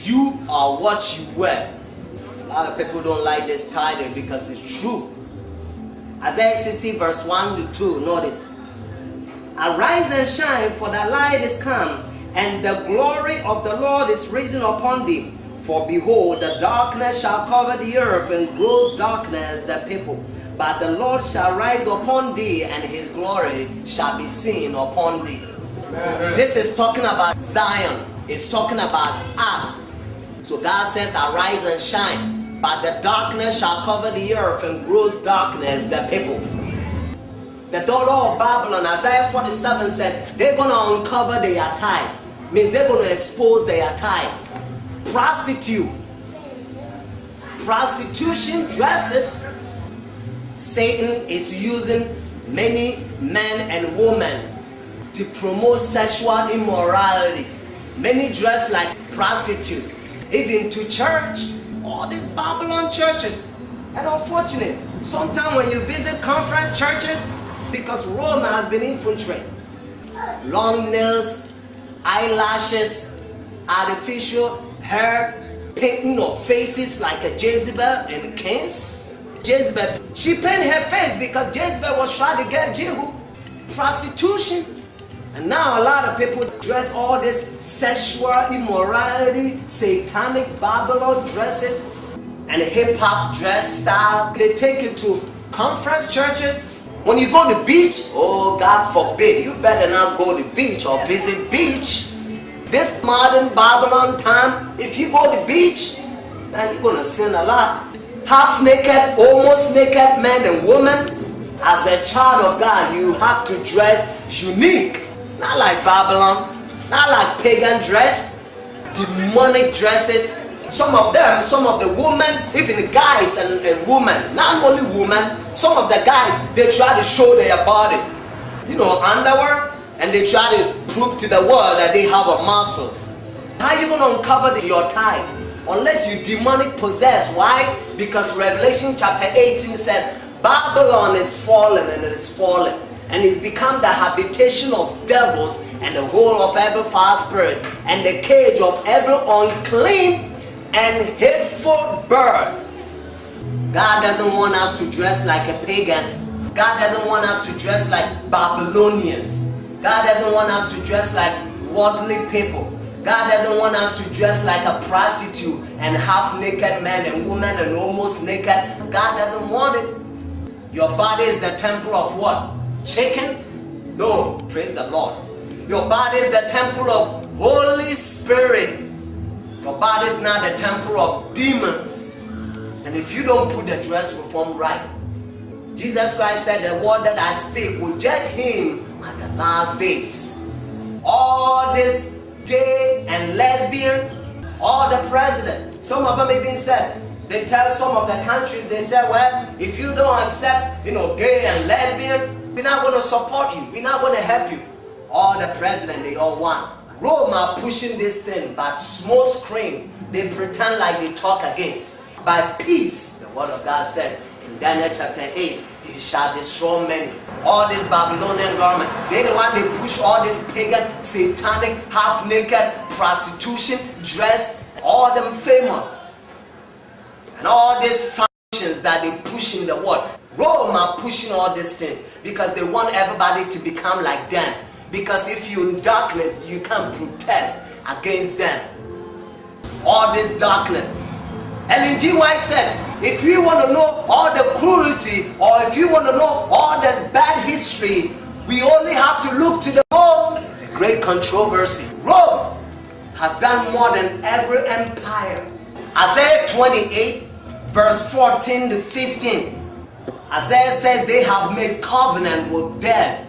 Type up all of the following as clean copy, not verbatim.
You are what you wear. A lot of people don't like this title because it's true. Isaiah 60 verse 1 to 2, notice. Arise and shine, for the light is come, and the glory of the Lord is risen upon thee. For behold, the darkness shall cover the earth, and gross darkness the people. But the Lord shall rise upon thee, and his glory shall be seen upon thee. Amen. This is talking about Zion. It's talking about us. So God says, arise and shine, but the darkness shall cover the earth, and gross darkness the people. The daughter of Babylon, Isaiah 47 says, they're going to uncover their ties. Means they're going to expose their ties. Prostitution dresses. Satan is using many men and women to promote sexual immoralities. Many dress like prostitute. Even to church, all these Babylon churches. And unfortunately, sometimes when you visit conference churches, because Rome has been infiltrated, long nails, eyelashes, artificial hair, painting of faces like a Jezebel and kings. Jezebel, she painted her face because Jezebel was trying to get Jehu. Prostitution. And now a lot of people dress all this sexual immorality, satanic Babylon dresses, and hip-hop dress style. They take it to conference churches. When you go to the beach, oh God forbid, you better not go to the beach or visit beach. This modern Babylon time, if you go to the beach, man, you're gonna sin a lot. Half naked, almost naked men and women. As a child of God, you have to dress unique. Not like Babylon, not like pagan dress, demonic dresses. Some of them, some of the women, even the guys and women, not only women, some of the guys, they try to show their body. You know, underwear, and they try to prove to the world that they have a muscles. How are you going to uncover your tithe? Unless you demonic possess. Why? Because Revelation chapter 18 says, Babylon is fallen and it is fallen. And it's become the habitation of devils and the hole of every foul spirit and the cage of every unclean and hateful birds. God doesn't want us to dress like a pagans. God doesn't want us to dress like Babylonians. God doesn't want us to dress like worldly people. God doesn't want us to dress like a prostitute and half-naked men and women and almost naked. God doesn't want it. Your body is the temple of what? Chicken? No, praise the Lord. Your body is the temple of Holy Spirit. Your body is not the temple of demons. And if you don't put the dress reform right, Jesus Christ said, the word that I speak will judge him at the last days. All this gay and lesbians, all the president, some of them even says, they tell some of the countries, they say, well, if you don't accept, gay and lesbian, we're not going to support you. We're not going to help you. All the president, they all want. Rome are pushing this thing, but small screen, they pretend like they talk against. By peace, the word of God says in Daniel chapter 8, it shall destroy many. All this Babylonian government, they the one they push all this pagan, satanic, half-naked, prostitution, dress, all them famous. And all these functions that they push in the world. Rome are pushing all these things because they want everybody to become like them. Because if you're in darkness, you can protest against them. All this darkness. Ellen G. White says, if you want to know all the cruelty, or if you want to know all the bad history, we only have to look to the Rome. The great controversy. Rome has done more than every empire. Isaiah 28, verse 14 to 15. Isaiah says they have made covenant with death.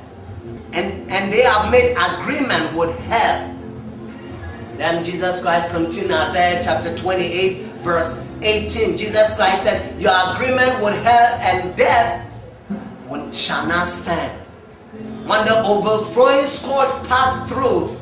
And they have made agreement with hell. Then Jesus Christ continues, Isaiah chapter 28, verse 18. Jesus Christ says, your agreement with hell and death shall not stand. When the overflowing scourge pass through,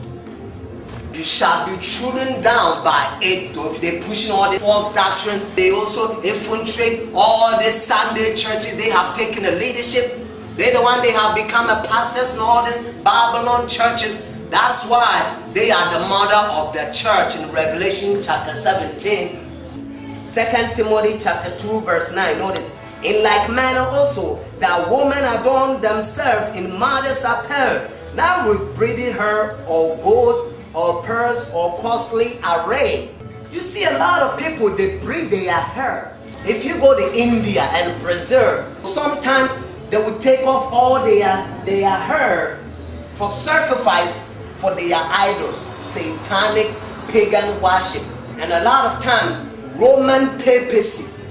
you shall be trodden down by it. They're pushing all the false doctrines. They also infiltrate all the Sunday churches. They have taken the leadership. They're the one they have become a pastors and all these Babylon churches. That's why they are the mother of the church in Revelation chapter 17. 2 Timothy chapter 2 verse 9. Notice, in like manner also, that women adorn themselves in modest apparel, not with braided hair or gold or pearls or costly array. You see a lot of people, they braid their hair. If you go to India and Brazil, sometimes they will take off all their hair for sacrifice for their idols, satanic pagan worship. And a lot of times, Roman papacy,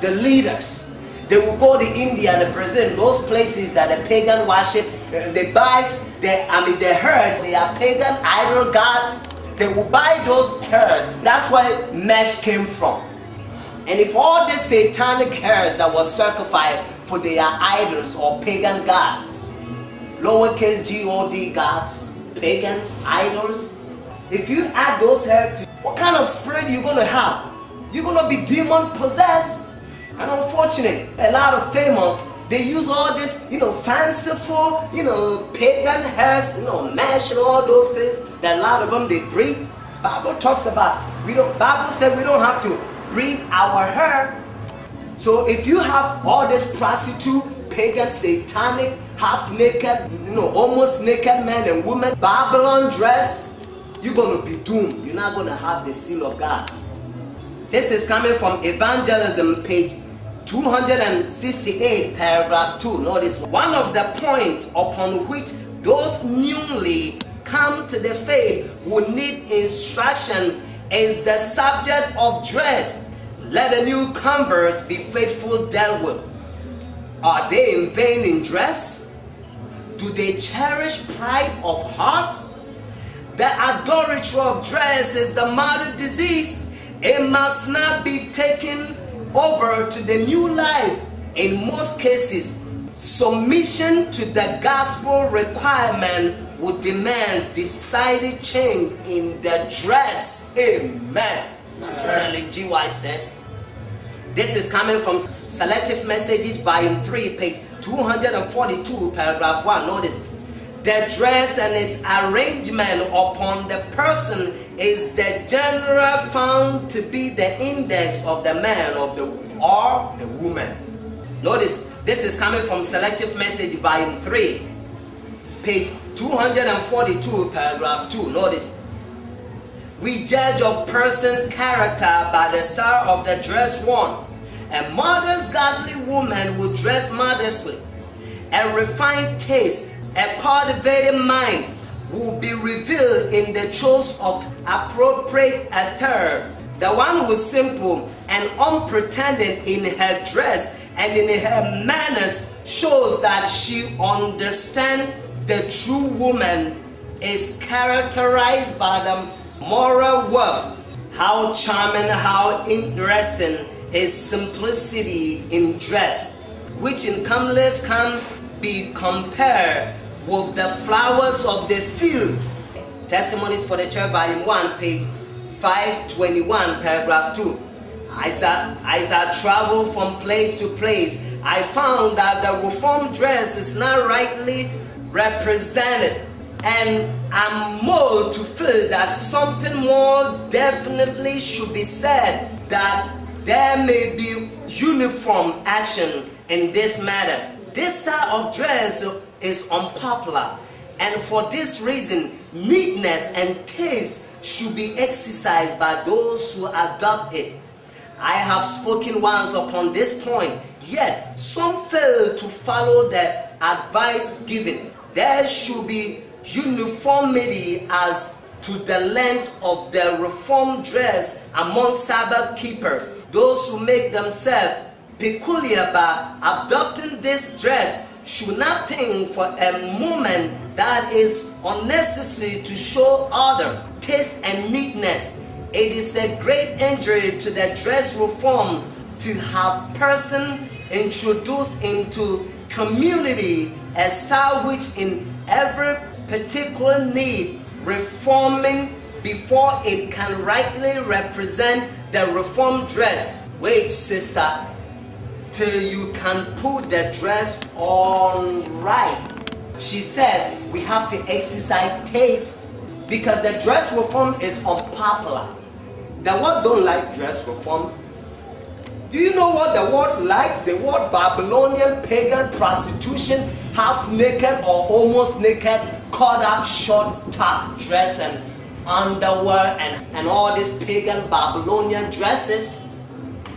the leaders, they will go to India and Brazil, those places that the pagan worship, they buy their hair, they are pagan idol gods, they will buy those hairs. That's where mesh came from. And if all these satanic hairs that was sacrificed for their idols or pagan gods, lowercase God gods, pagans, idols, if you add those hairs, what kind of spirit are you going to have? You're going to be demon possessed. And unfortunately, a lot of famous, they use all this, fanciful, pagan hairs, mesh and all those things that a lot of them they breed. Bible talks about, Bible said we don't have to breed our hair. So if you have all this prostitute, pagan, satanic, half naked, almost naked men and women, Babylon dress, you're going to be doomed. You're not going to have the seal of God. This is coming from Evangelism, page 268, paragraph 2. Notice, one of the points upon which those newly come to the faith will need instruction is the subject of dress. Let a new convert be faithful dealt with. Are they in vain in dress? Do they cherish pride of heart? The idolatry of dress is the modern disease. It must not be taken over to the new life. In most cases, submission to the gospel requirement would demand decided change in the dress. Amen. That's what Ellen G. White says. This is coming from Selective Messages, volume 3, page 242, paragraph 1. Notice, the dress and its arrangement upon the person is the general found to be the index of the man or the woman. Notice, this is coming from Selective Message, volume 3, page 242, paragraph 2. Notice, we judge a person's character by the style of the dress worn. A modest, godly woman will dress modestly. A refined taste, a cultivated mind will be revealed in the choice of appropriate attire. The one who is simple and unpretending in her dress and in her manners shows that she understands the true woman is characterized by the moral worth. How charming, how interesting is simplicity in dress, which in comeliness can be compared with the flowers of the field. Testimonies for the Church, volume 1, page 521, paragraph 2. As I travel from place to place, I found that the Reformed dress is not rightly represented, and I'm more to feel that something more definitely should be said, that there may be uniform action in this matter. This style of dress is unpopular, and for this reason, neatness and taste should be exercised by those who adopt it. I have spoken once upon this point, yet some fail to follow the advice given. There should be uniformity as to the length of the reformed dress among Sabbath keepers. Those who make themselves peculiar by adopting this dress should not think for a moment that is unnecessary to show order, taste, and neatness. It is a great injury to the dress reform to have person introduced into community a style which in every particular need reforming before it can rightly represent the reformed dress. Wait, sister, till you can put the dress on right. she says we have to exercise taste, because the dress reform is unpopular. The world don't like dress reform. Do you know what the world like? The word Babylonian pagan prostitution, half naked or almost naked, cut up short top dress and underwear and all these pagan Babylonian dresses.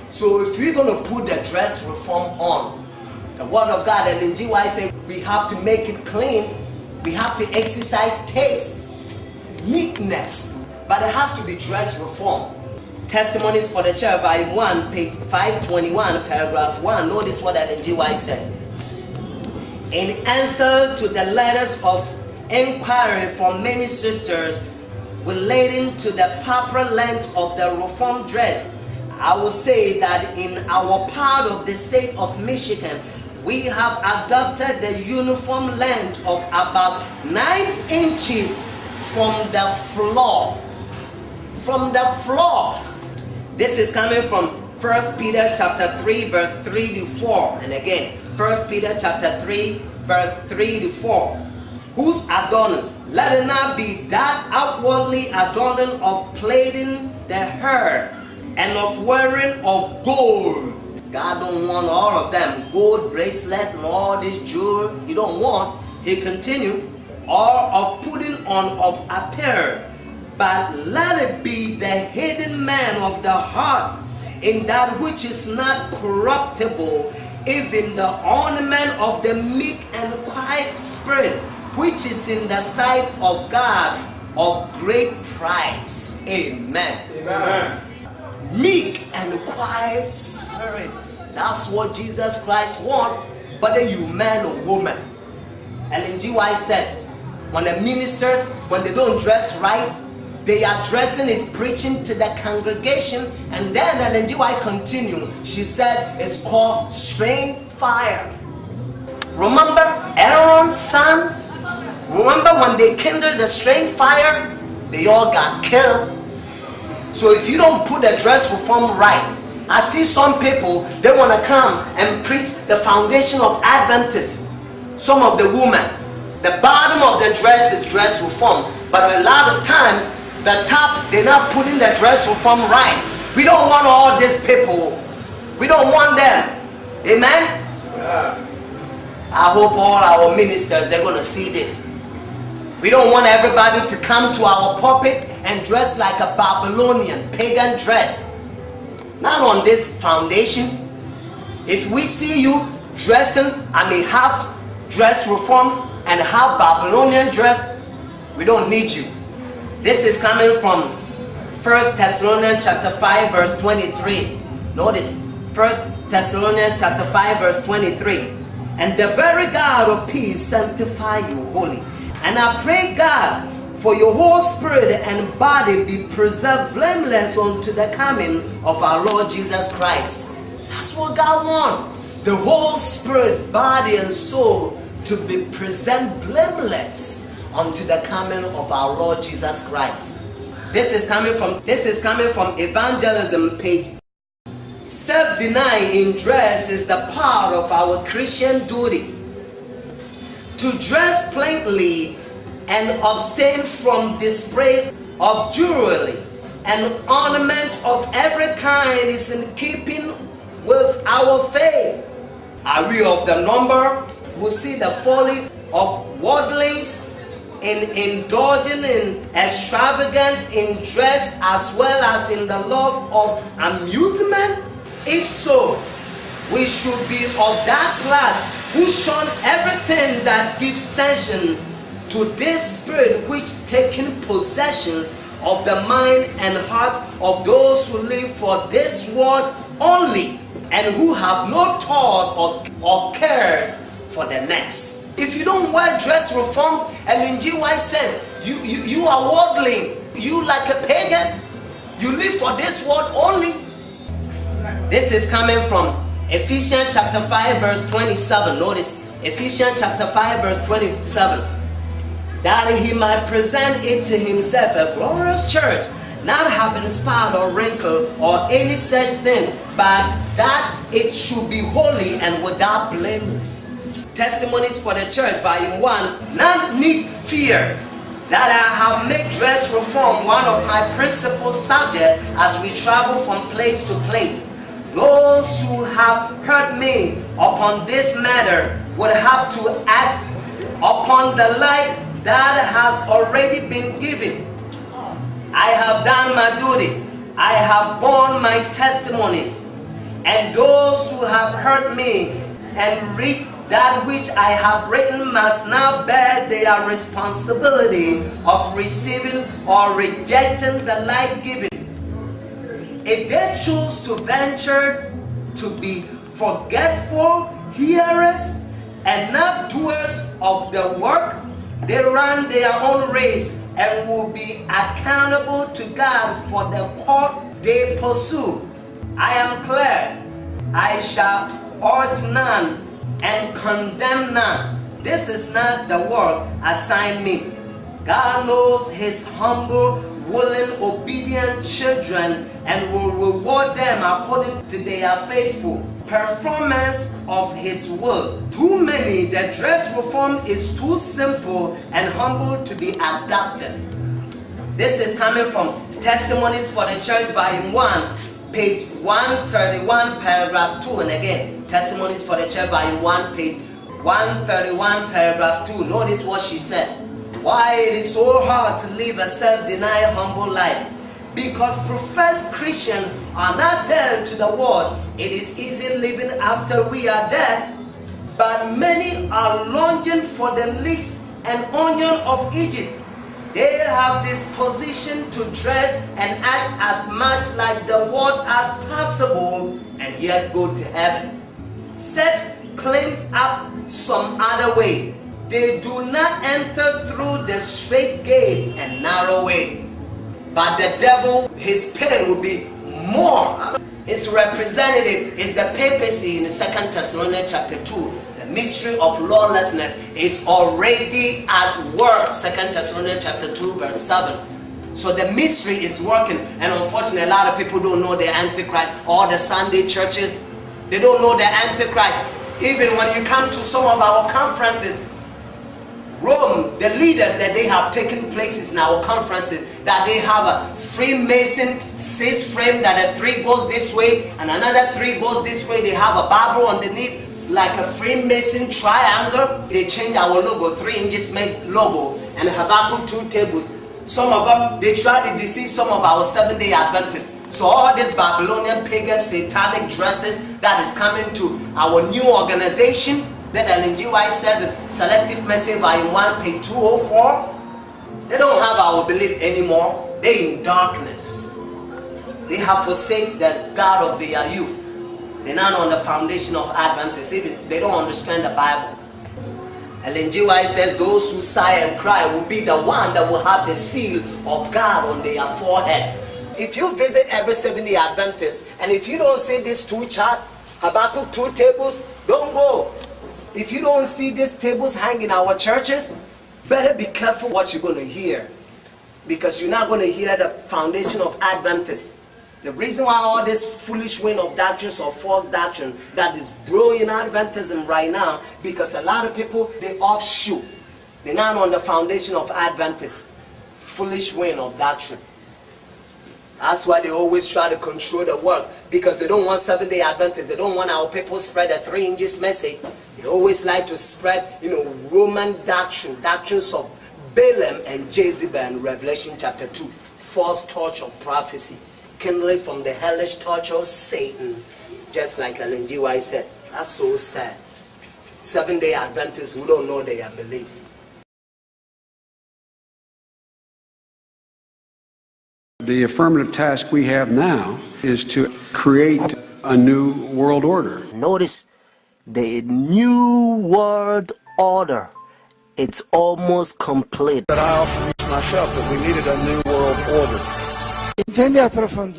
So if we're going to put the dress reform on, the word of God, and in GY say we have to make it clean, we have to exercise taste, meekness, but it has to be dress reform. Testimonies for the Church, volume 1, page 521, paragraph 1. Notice what that NGY says. In answer to the letters of inquiry from many sisters relating to the proper length of the reform dress, I will say that in our part of the state of Michigan, we have adopted the uniform length of about 9 inches from the floor. From the floor. This is coming from 1 Peter chapter 3 verse 3 to 4. And again, 1 Peter chapter 3 verse 3 to 4. Whose adorning? Let it not be that outwardly adorning of plaiting the hair and of wearing of gold. God don't want all of them. Gold bracelets and all this jewelry. He don't want. He continued. Or of putting on of apparel. But let it be the hidden man of the heart, in that which is not corruptible, even the ornament of the meek and quiet spirit, which is in the sight of God of great price. Amen. Amen. Meek and quiet spirit. That's what Jesus Christ wants, whether you man or woman. Ellen G. White says, when the ministers, when they don't dress right, they are dressing is preaching to the congregation. And then Ellen G. White continued. She said it's called strange fire. Remember Aaron's sons? Remember when they kindled the strange fire? They all got killed. So if you don't put the dress reform right, I see some people, they want to come and preach the foundation of Adventists. Some of the women, the bottom of the dress is dress reform. But a lot of times, the top, they're not putting the dress reform right. We don't want all these people. We don't want them. Amen? Yeah. I hope all our ministers, they're going to see this. We don't want everybody to come to our pulpit and dress like a Babylonian pagan dress. Not on this foundation. If we see you dressing, half dress reform and half Babylonian dress, we don't need you. This is coming from 1 Thessalonians chapter 5 verse 23. Notice 1 Thessalonians chapter 5 verse 23. And the very God of peace sanctify you wholly. And I pray God for your whole spirit and body be preserved blameless unto the coming of our Lord Jesus Christ. That's what God wants. The whole spirit, body and soul to be preserved blameless unto the coming of our Lord Jesus Christ. This is coming from Evangelism page. Self-denying in dress is the part of our Christian duty. To dress plainly and abstain from display of jewelry and ornament of every kind is in keeping with our faith. Are we of the number who see the folly of worldlings in indulging in extravagant in dress as well as in the love of amusement? If so, we should be of that class who shun everything that gives sanction to this spirit which taking possessions of the mind and heart of those who live for this world only and who have no thought or cares for the next. If you don't wear dress reform, Ellen G. White says, you are worldling. You like a pagan. You live for this world only. This is coming from Ephesians chapter 5 verse 27. Notice, Ephesians chapter 5 verse 27. That he might present it to himself a glorious church, not having spot or wrinkle or any such thing, but that it should be holy and without blame. Testimonies for the Church, Volume 1. None need fear that I have made dress reform one of my principal subjects as we travel from place to place. Those who have heard me upon this matter would have to act upon the light that has already been given. I have done my duty. I have borne my testimony. And those who have heard me and read that which I have written must now bear their responsibility of receiving or rejecting the light given. If they choose to venture to be forgetful hearers and not doers of the work, they run their own race and will be accountable to God for the course they pursue. I am clear. I shall urge none and condemn none. This is not the work assigned me. God knows his humble, willing, obedient children and will reward them according to their faithful performance of his will. Too many, the dress reform is too simple and humble to be adopted. This is coming from Testimonies for the Church, Volume 1, page 131, paragraph 2. And again, Testimonies for the Church, Volume 1, page 131, paragraph 2. Notice what she says. Why it is so hard to live a self-denied, humble life? Because professed Christians are not dead to the world. It is easy living after we are dead. But many are longing for the leeks and onion of Egypt. They have disposition to dress and act as much like the world as possible and yet go to heaven. Such claims up some other way. They do not enter through the straight gate and narrow way. But the devil, his pain will be more. His representative is the papacy in 2 Thessalonians chapter 2. The mystery of lawlessness is already at work. 2 Thessalonians chapter 2 verse 7. So the mystery is working, and unfortunately a lot of people don't know the Antichrist. All the Sunday churches, they don't know the Antichrist. Even when you come to some of our conferences, Rome, the leaders that they have taken places in our conferences, that they have a Freemason 6 frame that a 3 goes this way and another 3 goes this way. They have a Bible underneath like a Freemason triangle. They change our logo, 3 inches make logo, and Habakkuk 2 tables. Some of them, they try to deceive some of our Seventh-day Adventists. So all these Babylonian pagan satanic dresses that is coming to our new organization, that Ellen G. White says in Selective Message Volume 1, page 204, they don't have our belief anymore. They're in darkness. They have forsaken the God of their youth. They're not on the foundation of Adventists. Even they don't understand the Bible. Ellen G. White says those who sigh and cry will be the one that will have the seal of God on their forehead. If you visit every Seventh-day Adventist and if you don't see these 2 charts, Habakkuk 2 tables, don't go. If you don't see these tables hang in our churches, better be careful what you're going to hear. Because you're not going to hear the foundation of Adventists. The reason why all this foolish wind of doctrines or false doctrine that is brewing in Adventism right now, because a lot of people, they offshoot. They're not on the foundation of Adventists. Foolish wind of doctrine. That's why they always try to control the work, because they don't want Seventh-day Adventists. They don't want our people spread a 3 inches message. They always like to spread, Roman doctrine, doctrines of Balaam and Jezebel in Revelation chapter 2. False torch of prophecy, kindling from the hellish torch of Satan, just like Ellen G. White said. That's so sad. Seventh-day Adventists who don't know their beliefs. The affirmative task we have now is to create a new world order. Notice the new world order. It's almost complete. But I often used myself that we needed a new world order.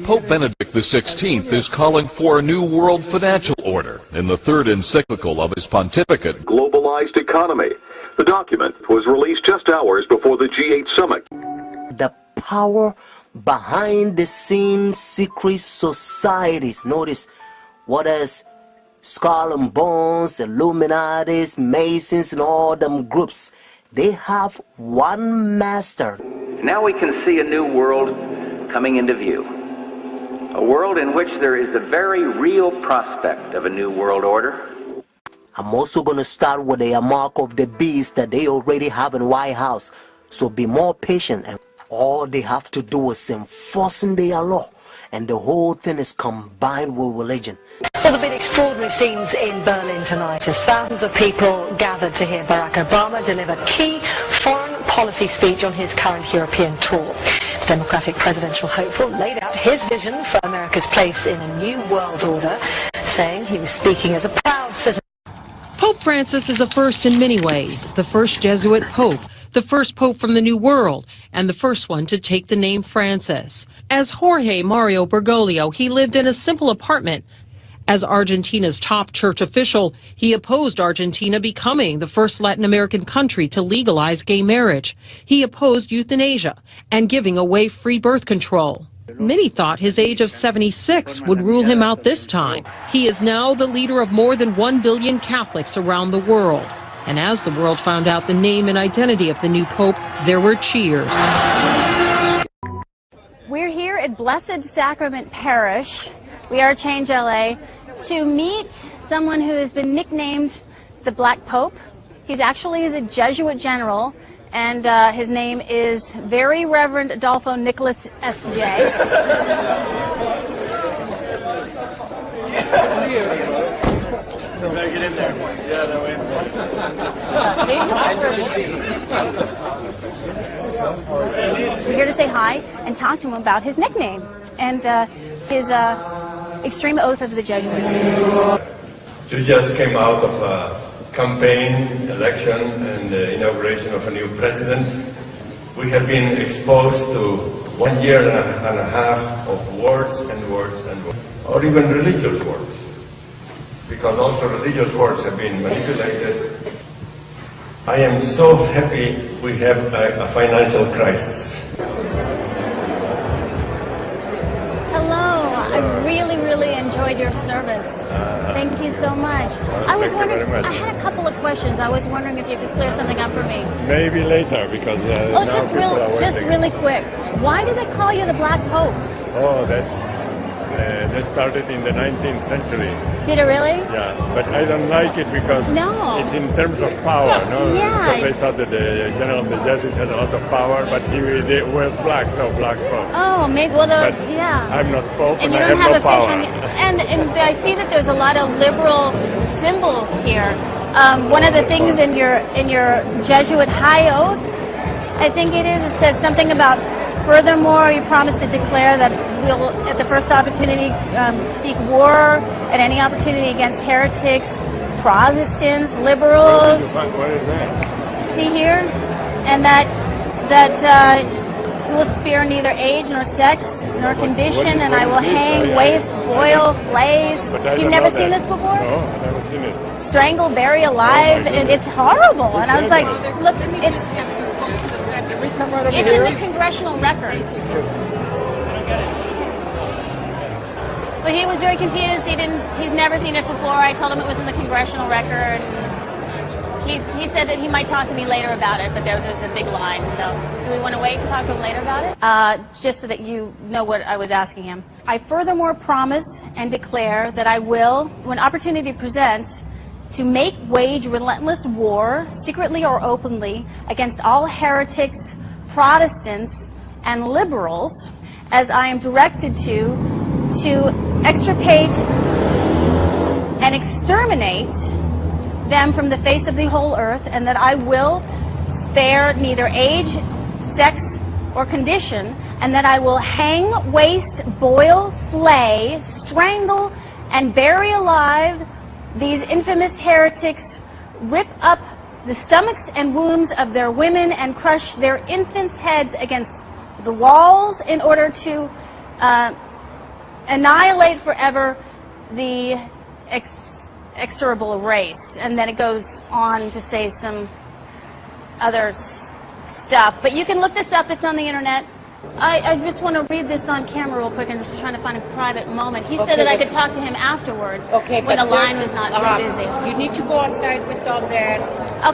Pope Benedict XVI is calling for a new world financial order in the 3rd encyclical of his pontificate, Globalized Economy. The document was released just hours before the G8 summit. The power behind the scenes secret societies. Notice what has Skull and Bones, Illuminatis, Masons, and all them groups, they have one master. Now we can see a new world coming into view. A world in which there is the very real prospect of a new world order. I'm also going to start with a mark of the beast that they already have in White House. So be more patient, and all they have to do is enforcing their law. And the whole thing is combined with religion. Well, there have been extraordinary scenes in Berlin tonight as thousands of people gathered to hear Barack Obama deliver key foreign policy speech on his current European tour. The Democratic presidential hopeful laid out his vision for America's place in a new world order, saying he was speaking as a proud citizen. Pope Francis is a first in many ways, the first Jesuit pope, the first pope from the New World, and the first one to take the name Francis. As Jorge Mario Bergoglio, he lived in a simple apartment. As Argentina's top church official, he opposed Argentina becoming the first Latin American country to legalize gay marriage. He opposed euthanasia and giving away free birth control. Many thought his age of 76 would rule him out this time. He is now the leader of more than 1 billion Catholics around the world. And as the world found out the name and identity of the new pope, there were cheers. We're here at Blessed Sacrament Parish, we are Change LA, to meet someone who has been nicknamed the Black Pope. He's actually the Jesuit general, and his name is Very Reverend Adolfo Nicholas S.J. Get in there. Yeah, that way. We're here to say hi and talk to him about his nickname and his extreme oath of the Jesuits. You just came out of a campaign, election, and the inauguration of a new president. We have been exposed to 1 year and a half of words and words and words, or even religious words, because also religious words have been manipulated. I am so happy we have a financial crisis. Hello, I really enjoyed your service. Thank you so much. I was wondering, I had a couple of questions. I was wondering if you could clear something up for me. Maybe later, because oh, just really quick. Why do they call you the Black Pope? Oh, that started in the 19th century. Did it really? Yeah, but I don't like it because it's in terms of power, no? Yeah. So they thought that the general of the Jesuits had a lot of power, but he wears black, so Black Pope. Oh, maybe, well, yeah. I'm not Pope, and I you don't have no official, power. And I see that there's a lot of liberal symbols here. One of the things in your Jesuit high oath, I think it says something about, furthermore, you promise to declare that we'll, at the first opportunity, seek war at any opportunity against heretics, Protestants, liberals. What is that? See here? And that will spare neither age nor sex nor condition, and I will hang, waste, boil, flays. You've never seen this before? No, I've never seen it. Strangle, bury alive, and it's horrible. And I was like, look, it's in the congressional record. But he was very confused. He'd never seen it before. I told him it was in the congressional record. He said that he might talk to me later about it, but there was a big line. So, do we want to wait and talk to him later about it? Just so that you know what I was asking him. I furthermore promise and declare that I will, when opportunity presents, to wage relentless war, secretly or openly, against all heretics, Protestants, and liberals, as I am directed to extirpate and exterminate them from the face of the whole earth, and that I will spare neither age, sex, or condition, and that I will hang, waste, boil, flay, strangle, and bury alive these infamous heretics, rip up the stomachs and wombs of their women, and crush their infants' heads against the walls in order to annihilate forever the execrable race. And then it goes on to say some other stuff. But you can look this up. It's on the internet. I just want to read this on camera real quick. I'm just trying to find a private moment. He said that I could talk to him afterwards. Okay, when the line was not too busy. You need to go outside with all that.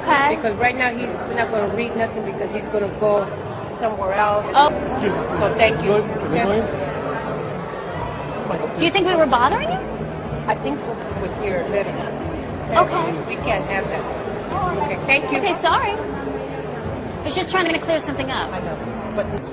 Okay. Because right now he's not going to read nothing because he's going to go somewhere else. Oh. Excuse me. So thank you. Do you think we were bothering you? I think so with your letter. Okay. We can't have that. Okay, thank you. Okay, sorry. I was just trying to clear something up. I know, but this.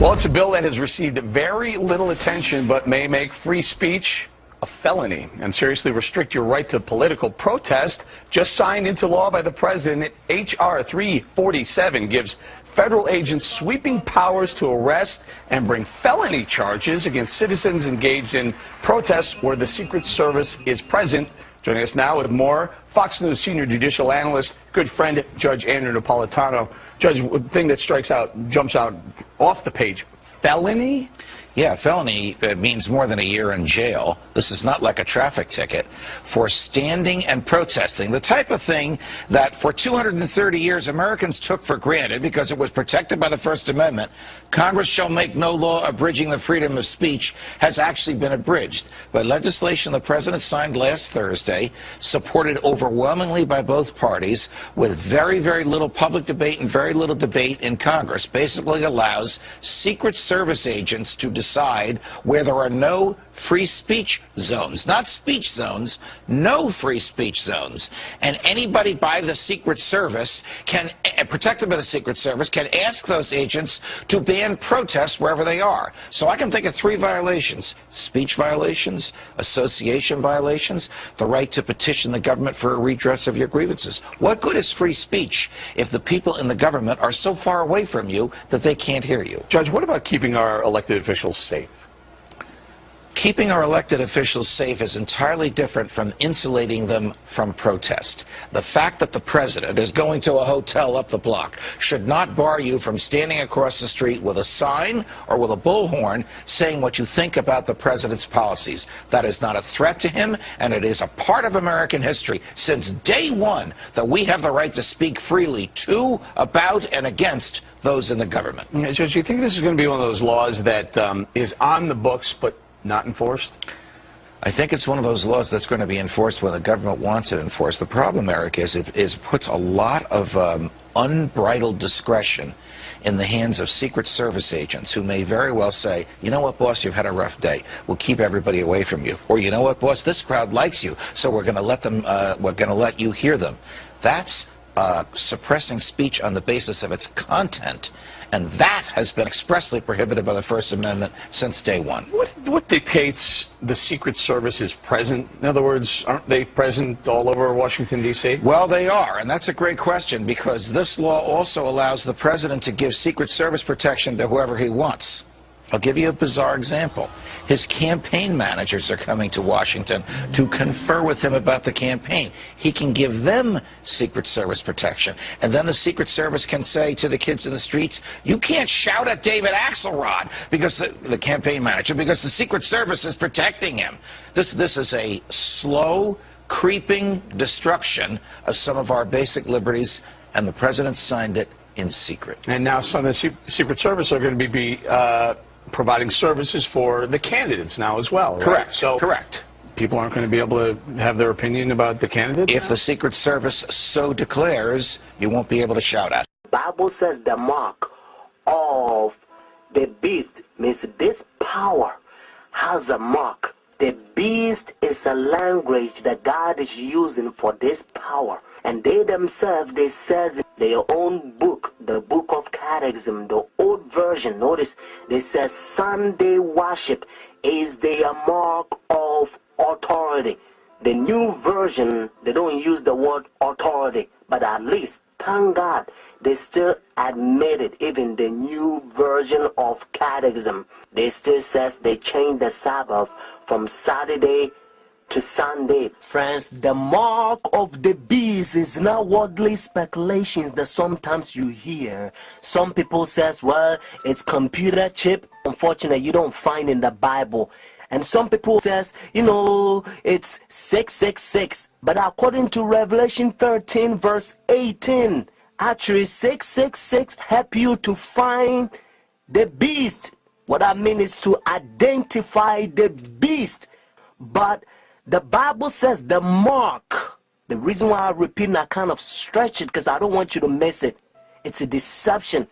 Well, it's a bill that has received very little attention but may make free speech a felony and seriously restrict your right to political protest. Just signed into law by the president, H.R. 347 gives federal agents sweeping powers to arrest and bring felony charges against citizens engaged in protests where the Secret Service is present. Joining us now with more, Fox News senior judicial analyst, good friend, Judge Andrew Napolitano. Judge, the thing that jumps out off the page, felony? Yeah, felony means more than a year in jail. This is not like a traffic ticket. For standing and protesting, the type of thing that for 230 years Americans took for granted because it was protected by the First Amendment, Congress shall make no law abridging the freedom of speech, has actually been abridged by legislation the president signed last Thursday, supported overwhelmingly by both parties, with very, very little public debate and very little debate in Congress. Basically allows Secret Service agents to decide where there are no free speech zones, not speech zones, no free speech zones. And anybody by the Secret Service can, protected by the Secret Service, can ask those agents to ban protests wherever they are. So I can think of 3 violations: speech violations, association violations, the right to petition the government for a redress of your grievances. What good is free speech if the people in the government are so far away from you that they can't hear you? Judge, what about keeping our elected officials safe? Keeping our elected officials safe is entirely different from insulating them from protest. The fact that the president is going to a hotel up the block should not bar you from standing across the street with a sign or with a bullhorn saying what you think about the president's policies. That is not a threat to him, and it is a part of American history since day one that we have the right to speak freely to, about, and against those in the government. Yeah, Judge, do you think this is going to be one of those laws that is on the books but not enforced? I think it's one of those laws that's going to be enforced when the government wants it enforced. The problem, Eric, is it puts a lot of unbridled discretion in the hands of Secret Service agents who may very well say, you know what, boss, you've had a rough day. We'll keep everybody away from you. Or, you know what, boss, this crowd likes you, so we're going to let them, we're going to let you hear them. That's suppressing speech on the basis of its content. And that has been expressly prohibited by the First Amendment since day one. What dictates the Secret Service is present? In other words, aren't they present all over Washington, D.C.? Well, they are, and that's a great question, because this law also allows the president to give Secret Service protection to whoever he wants. I'll give you a bizarre example. His campaign managers are coming to Washington to confer with him about the campaign. He can give them Secret Service protection. And then the Secret Service can say to the kids in the streets, you can't shout at David Axelrod, because the campaign manager, because the Secret Service is protecting him. This is a slow, creeping destruction of some of our basic liberties, and the president signed it in secret. And now some of the Secret Service are going to be providing services for the candidates now as well, right? Correct. So correct. People aren't going to be able to have their opinion about the candidates? If the Secret Service so declares, you won't be able to shout at. The Bible says the mark of the beast means this power has a mark. The beast is a language that God is using for this power. And they themselves, they says in their own book, the book of Catechism, the old version, notice, they says Sunday worship is their mark of authority. The new version, they don't use the word authority, but at least, thank God, they still admit it. Even the new version of Catechism, they still says they changed the Sabbath from Saturday to Sunday. Friends, the mark of the beast is not worldly speculations that sometimes you hear. Some people says, well, it's computer chip. Unfortunately, you don't find in the Bible. And some people says, it's 666. But according to Revelation 13 verse 18, actually 666 help you to find the beast. What I mean is to identify the beast. But the Bible says the mark. The reason why I repeat and I kind of stretch it because I don't want you to miss it. It's a deception.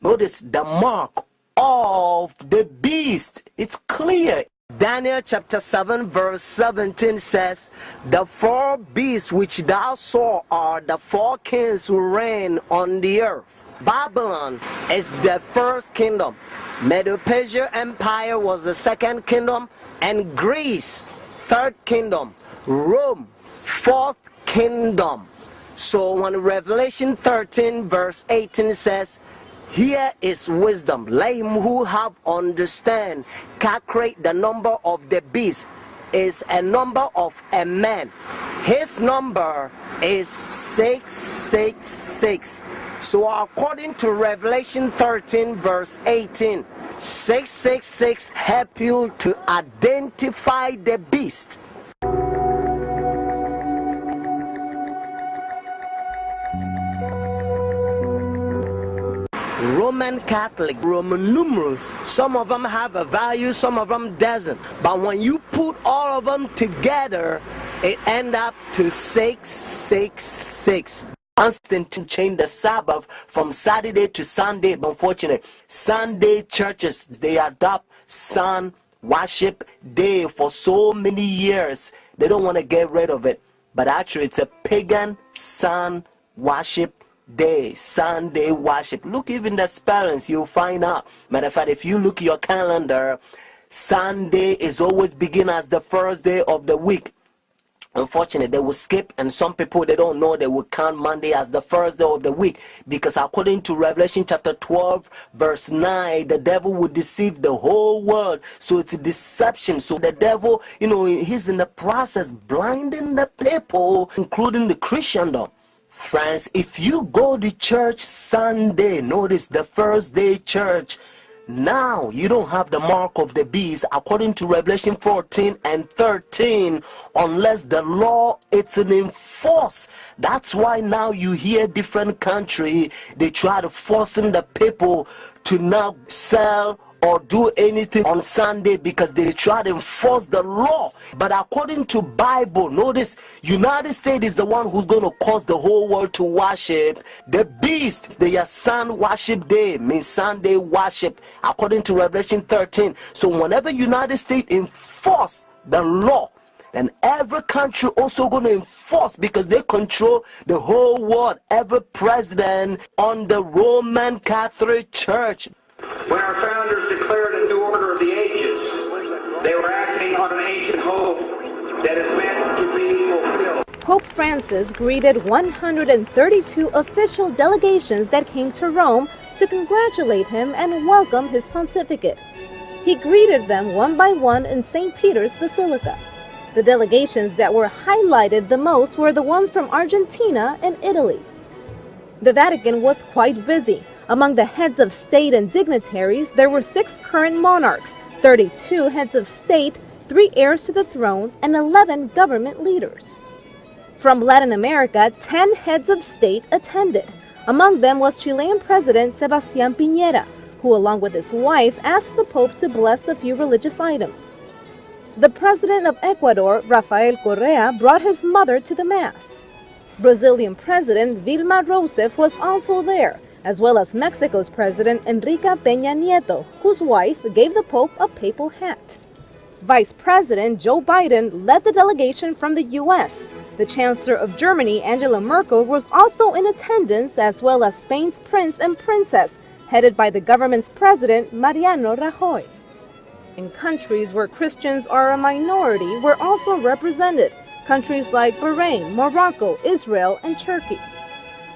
Notice the mark of the beast. It's clear. Daniel chapter 7 verse 17 says, the four beasts which thou saw are the four kings who reign on the earth. Babylon is the first kingdom. Medo-Persia Empire was the second kingdom, and Greece, third kingdom. Rome, fourth kingdom. So when Revelation 13 verse 18 says, here is wisdom, let him who have understand calculate the number of the beast, is a number of a man. His number is 666. So according to Revelation 13 verse 18, 666 help you to identify the beast. Roman Catholic, Roman numerals, some of them have a value, some of them doesn't. But when you put all of them together, it ends up to 666. Constantine changed the Sabbath from Saturday to Sunday. But unfortunately, Sunday churches, they adopt sun worship day for so many years. They don't want to get rid of it. But actually, it's a pagan sun worship day, Sunday worship. Look, even the spellings, you'll find out. Matter of fact, if you look at your calendar, Sunday is always begin as the first day of the week. Unfortunately, they will skip, and some people, they don't know, they will count Monday as the first day of the week, because according to Revelation chapter 12 verse 9, the devil will deceive the whole world. So it's a deception. So the devil, he's in the process blinding the people, including the Christendom. Friends, if you go to church Sunday, notice the first day church, now you don't have the mark of the beast according to Revelation 14 and 13, unless the law is enforced. That's why now you hear different country, they try to forcing the people to not sell or do anything on Sunday because they try to enforce the law. But according to Bible, notice United States is the one who's going to cause the whole world to worship the beast. Their sun worship day means Sunday worship according to Revelation 13. So whenever United States enforce the law, and every country also going to enforce, because they control the whole world, every president on the Roman Catholic Church. When our founders declared a new order of the ages, they were acting on an ancient hope that is meant to be fulfilled. Pope Francis greeted 132 official delegations that came to Rome to congratulate him and welcome his pontificate. He greeted them one by one in St. Peter's Basilica. The delegations that were highlighted the most were the ones from Argentina and Italy. The Vatican was quite busy. Among the heads of state and dignitaries, there were 6 current monarchs, 32 heads of state, 3 heirs to the throne, and 11 government leaders. From Latin America, 10 heads of state attended. Among them was Chilean President Sebastián Piñera, who along with his wife asked the Pope to bless a few religious items. The President of Ecuador, Rafael Correa, brought his mother to the Mass. Brazilian President Dilma Rousseff was also there, as well as Mexico's President Enrique Peña Nieto, whose wife gave the Pope a papal hat. Vice President Joe Biden led the delegation from the U.S. The Chancellor of Germany, Angela Merkel, was also in attendance, as well as Spain's Prince and Princess, headed by the government's President, Mariano Rajoy. In countries where Christians are a minority were also represented, countries like Bahrain, Morocco, Israel, and Turkey.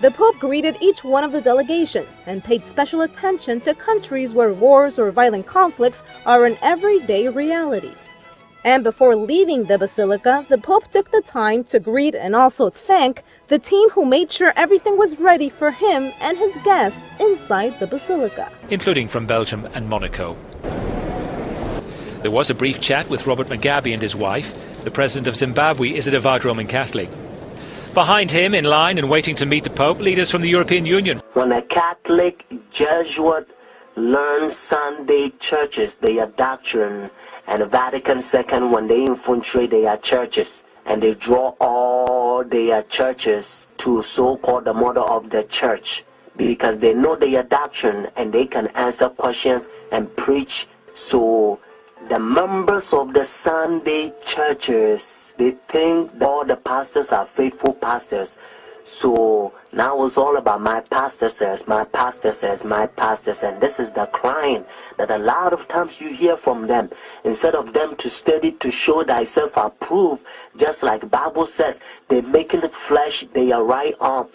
The Pope greeted each one of the delegations and paid special attention to countries where wars or violent conflicts are an everyday reality. And before leaving the basilica, the Pope took the time to greet and also thank the team who made sure everything was ready for him and his guests inside the basilica, including from Belgium and Monaco. There was a brief chat with Robert Mugabe and his wife. The president of Zimbabwe is a devout Roman Catholic. Behind him, in line and waiting to meet the Pope, leaders from the European Union. When a Catholic Jesuit learns Sunday churches, their doctrine, and Vatican II, when they infiltrate their churches, and they draw all their churches to so-called the mother of the church, because they know their doctrine and they can answer questions and preach. So the members of the Sunday churches, they think that all the pastors are faithful pastors. So now it's all about my pastor says, my pastor says, my pastor says. And this is the crying that a lot of times you hear from them. Instead of them to study to show thyself approved, just like Bible says, they're making the flesh their right arm.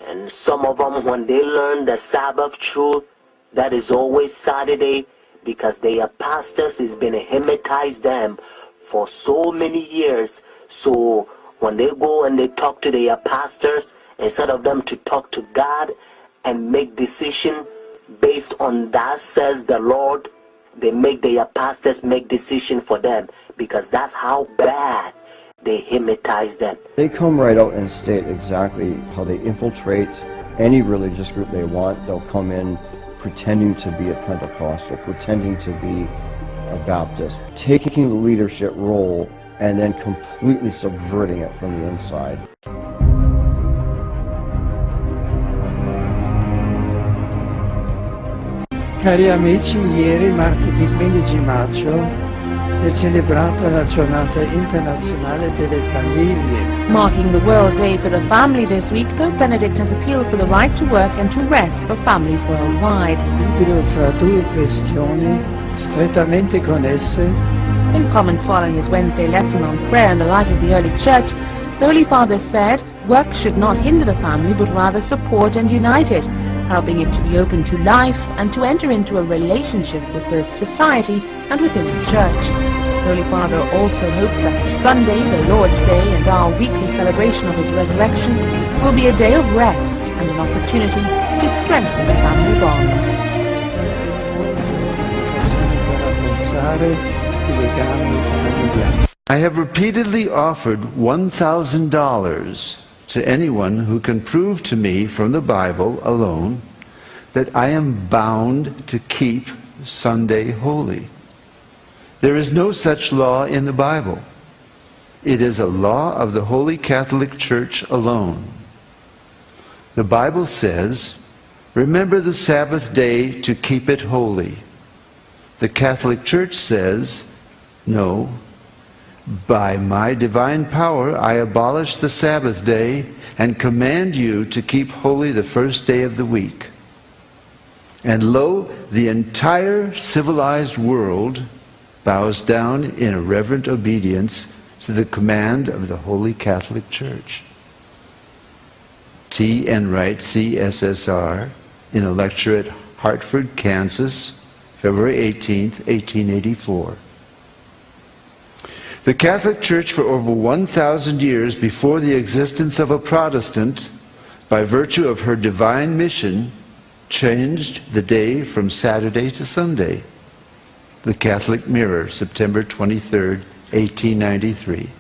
And some of them, when they learn the Sabbath truth, that is always Saturday, because their pastors has been hypnotized them for so many years. So when they go and they talk to their pastors, instead of them to talk to God and make decision based on that says the Lord, they make their pastors make decision for them, because that's how bad they hypnotize them. They come right out and state exactly how they infiltrate any religious group they want. They'll come in pretending to be a Pentecostal, pretending to be a Baptist, taking the leadership role and then completely subverting it from the inside. Cari amici, ieri, martedì 15 maggio, si è celebrata la Giornata Internazionale delle Famiglie. Marking the World Day for the Family this week, Pope Benedict has appealed for the right to work and to rest for families worldwide. Libero fra due questioni strettamente connesse. In comments following his Wednesday lesson on prayer and the life of the early church, the Holy Father said, work should not hinder the family but rather support and unite it, helping it to be open to life and to enter into a relationship with both society and within the Church. The Holy Father also hoped that Sunday, the Lord's Day, and our weekly celebration of His resurrection will be a day of rest and an opportunity to strengthen the family bonds. I have repeatedly offered $1,000 to anyone who can prove to me from the Bible alone that I am bound to keep Sunday holy. There is no such law in the Bible. It is a law of the Holy Catholic Church alone. The Bible says, remember the Sabbath day to keep it holy. The Catholic Church says, no, by my divine power I abolish the Sabbath day and command you to keep holy the first day of the week. And lo, the entire civilized world bows down in a reverent obedience to the command of the Holy Catholic Church. T. Enright, CSSR, in a lecture at Hartford, Kansas, February 18th, 1884. The Catholic Church for over 1,000 years before the existence of a Protestant, by virtue of her divine mission, changed the day from Saturday to Sunday. The Catholic Mirror, September 23rd, 1893.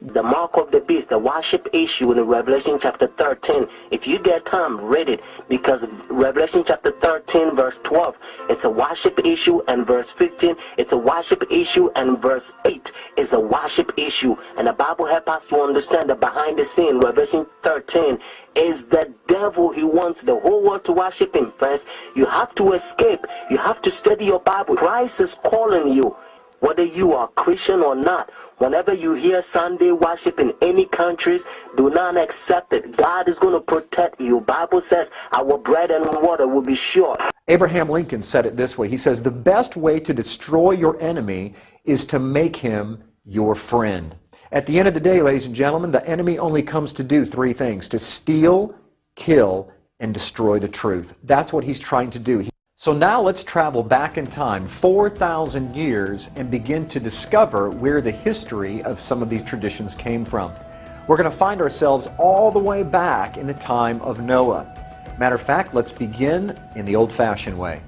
The mark of the beast, the worship issue in Revelation chapter 13. If you get time, read it, because Revelation chapter 13 verse 12, it's a worship issue, and verse 15, it's a worship issue, and verse 8 is a worship issue. And the Bible helps us to understand that behind the scene, Revelation 13 is the devil. He wants the whole world to worship him, friends. You have to escape. You have to study your Bible. Christ is calling you, whether you are Christian or not. Whenever you hear Sunday worship in any countries, do not accept it. God is going to protect you. Bible says our bread and water will be sure. Abraham Lincoln said it this way. He says, the best way to destroy your enemy is to make him your friend. At the end of the day, ladies and gentlemen, the enemy only comes to do three things: to steal, kill, and destroy the truth. That's what he's trying to do. So now let's travel back in time 4,000 years and begin to discover where the history of some of these traditions came from. We're going to find ourselves all the way back in the time of Noah. Matter of fact, let's begin in the old-fashioned way.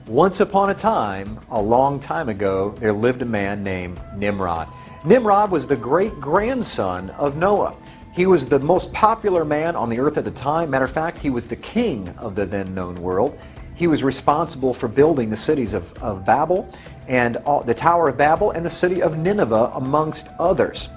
Once upon a time, a long time ago, there lived a man named Nimrod. Nimrod was the great-grandson of Noah. He was the most popular man on the earth at the time. Matter of fact, he was the king of the then-known world. He was responsible for building the cities of Babel and the Tower of Babel and the city of Nineveh, amongst others.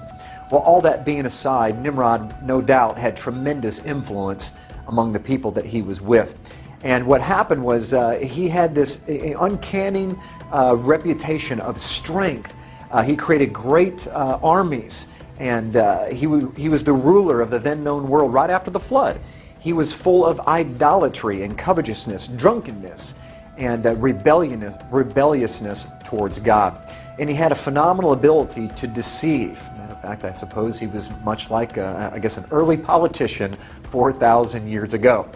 Well, all that being aside, Nimrod no doubt had tremendous influence among the people that he was with. And what happened was he had this uncanny reputation of strength. He created great armies, and he was the ruler of the then-known world right after the flood. He was full of idolatry and covetousness, drunkenness, and rebelliousness towards God. And he had a phenomenal ability to deceive. Matter of fact, I suppose he was much like, I guess, an early politician 4,000 years ago.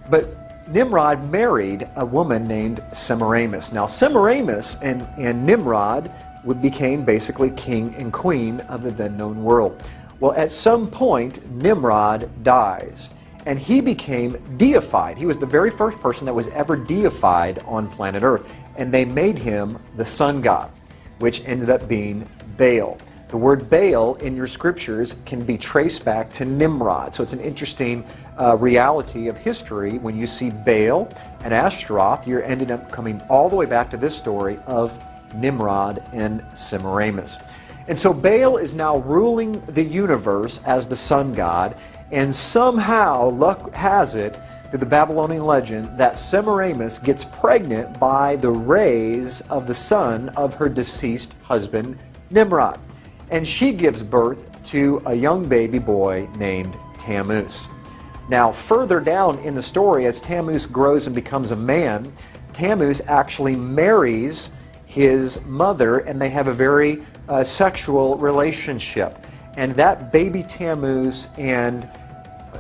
But Nimrod married a woman named Semiramis. Now, Semiramis and Nimrod became basically king and queen of the then-known world. Well, at some point, Nimrod dies, and he became deified. He was the very first person that was ever deified on planet Earth, and they made him the sun god, which ended up being Baal. The word Baal in your scriptures can be traced back to Nimrod. So it's an interesting reality of history. When you see Baal and Ashtaroth, you're ended up coming all the way back to this story of Nimrod and Semiramis. And so Baal is now ruling the universe as the sun god, and somehow, luck has it, through the Babylonian legend, that Semiramis gets pregnant by the rays of the sun of her deceased husband, Nimrod. And she gives birth to a young baby boy named Tammuz. Now, further down in the story, as Tammuz grows and becomes a man, Tammuz actually marries his mother, and they have a very sexual relationship. And that baby Tammuz and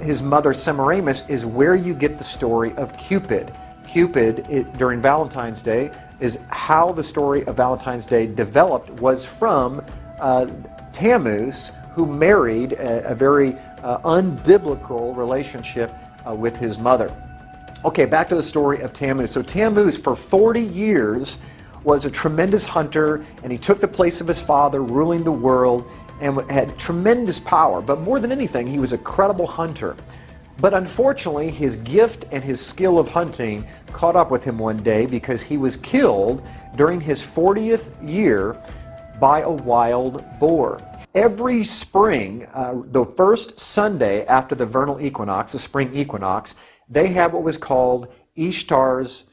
his mother Semiramis is where you get the story of Cupid. Cupid, during Valentine's Day, is how the story of Valentine's Day developed, was from Tammuz, who married a very unbiblical relationship with his mother. Okay, back to the story of Tammuz. So Tammuz, for 40 years, was a tremendous hunter, and he took the place of his father, ruling the world, and had tremendous power. But more than anything, he was a credible hunter. But unfortunately, his gift and his skill of hunting caught up with him one day, because he was killed during his 40th year by a wild boar. Every spring, the first Sunday after the vernal equinox, the spring equinox, they have what was called Ishtar's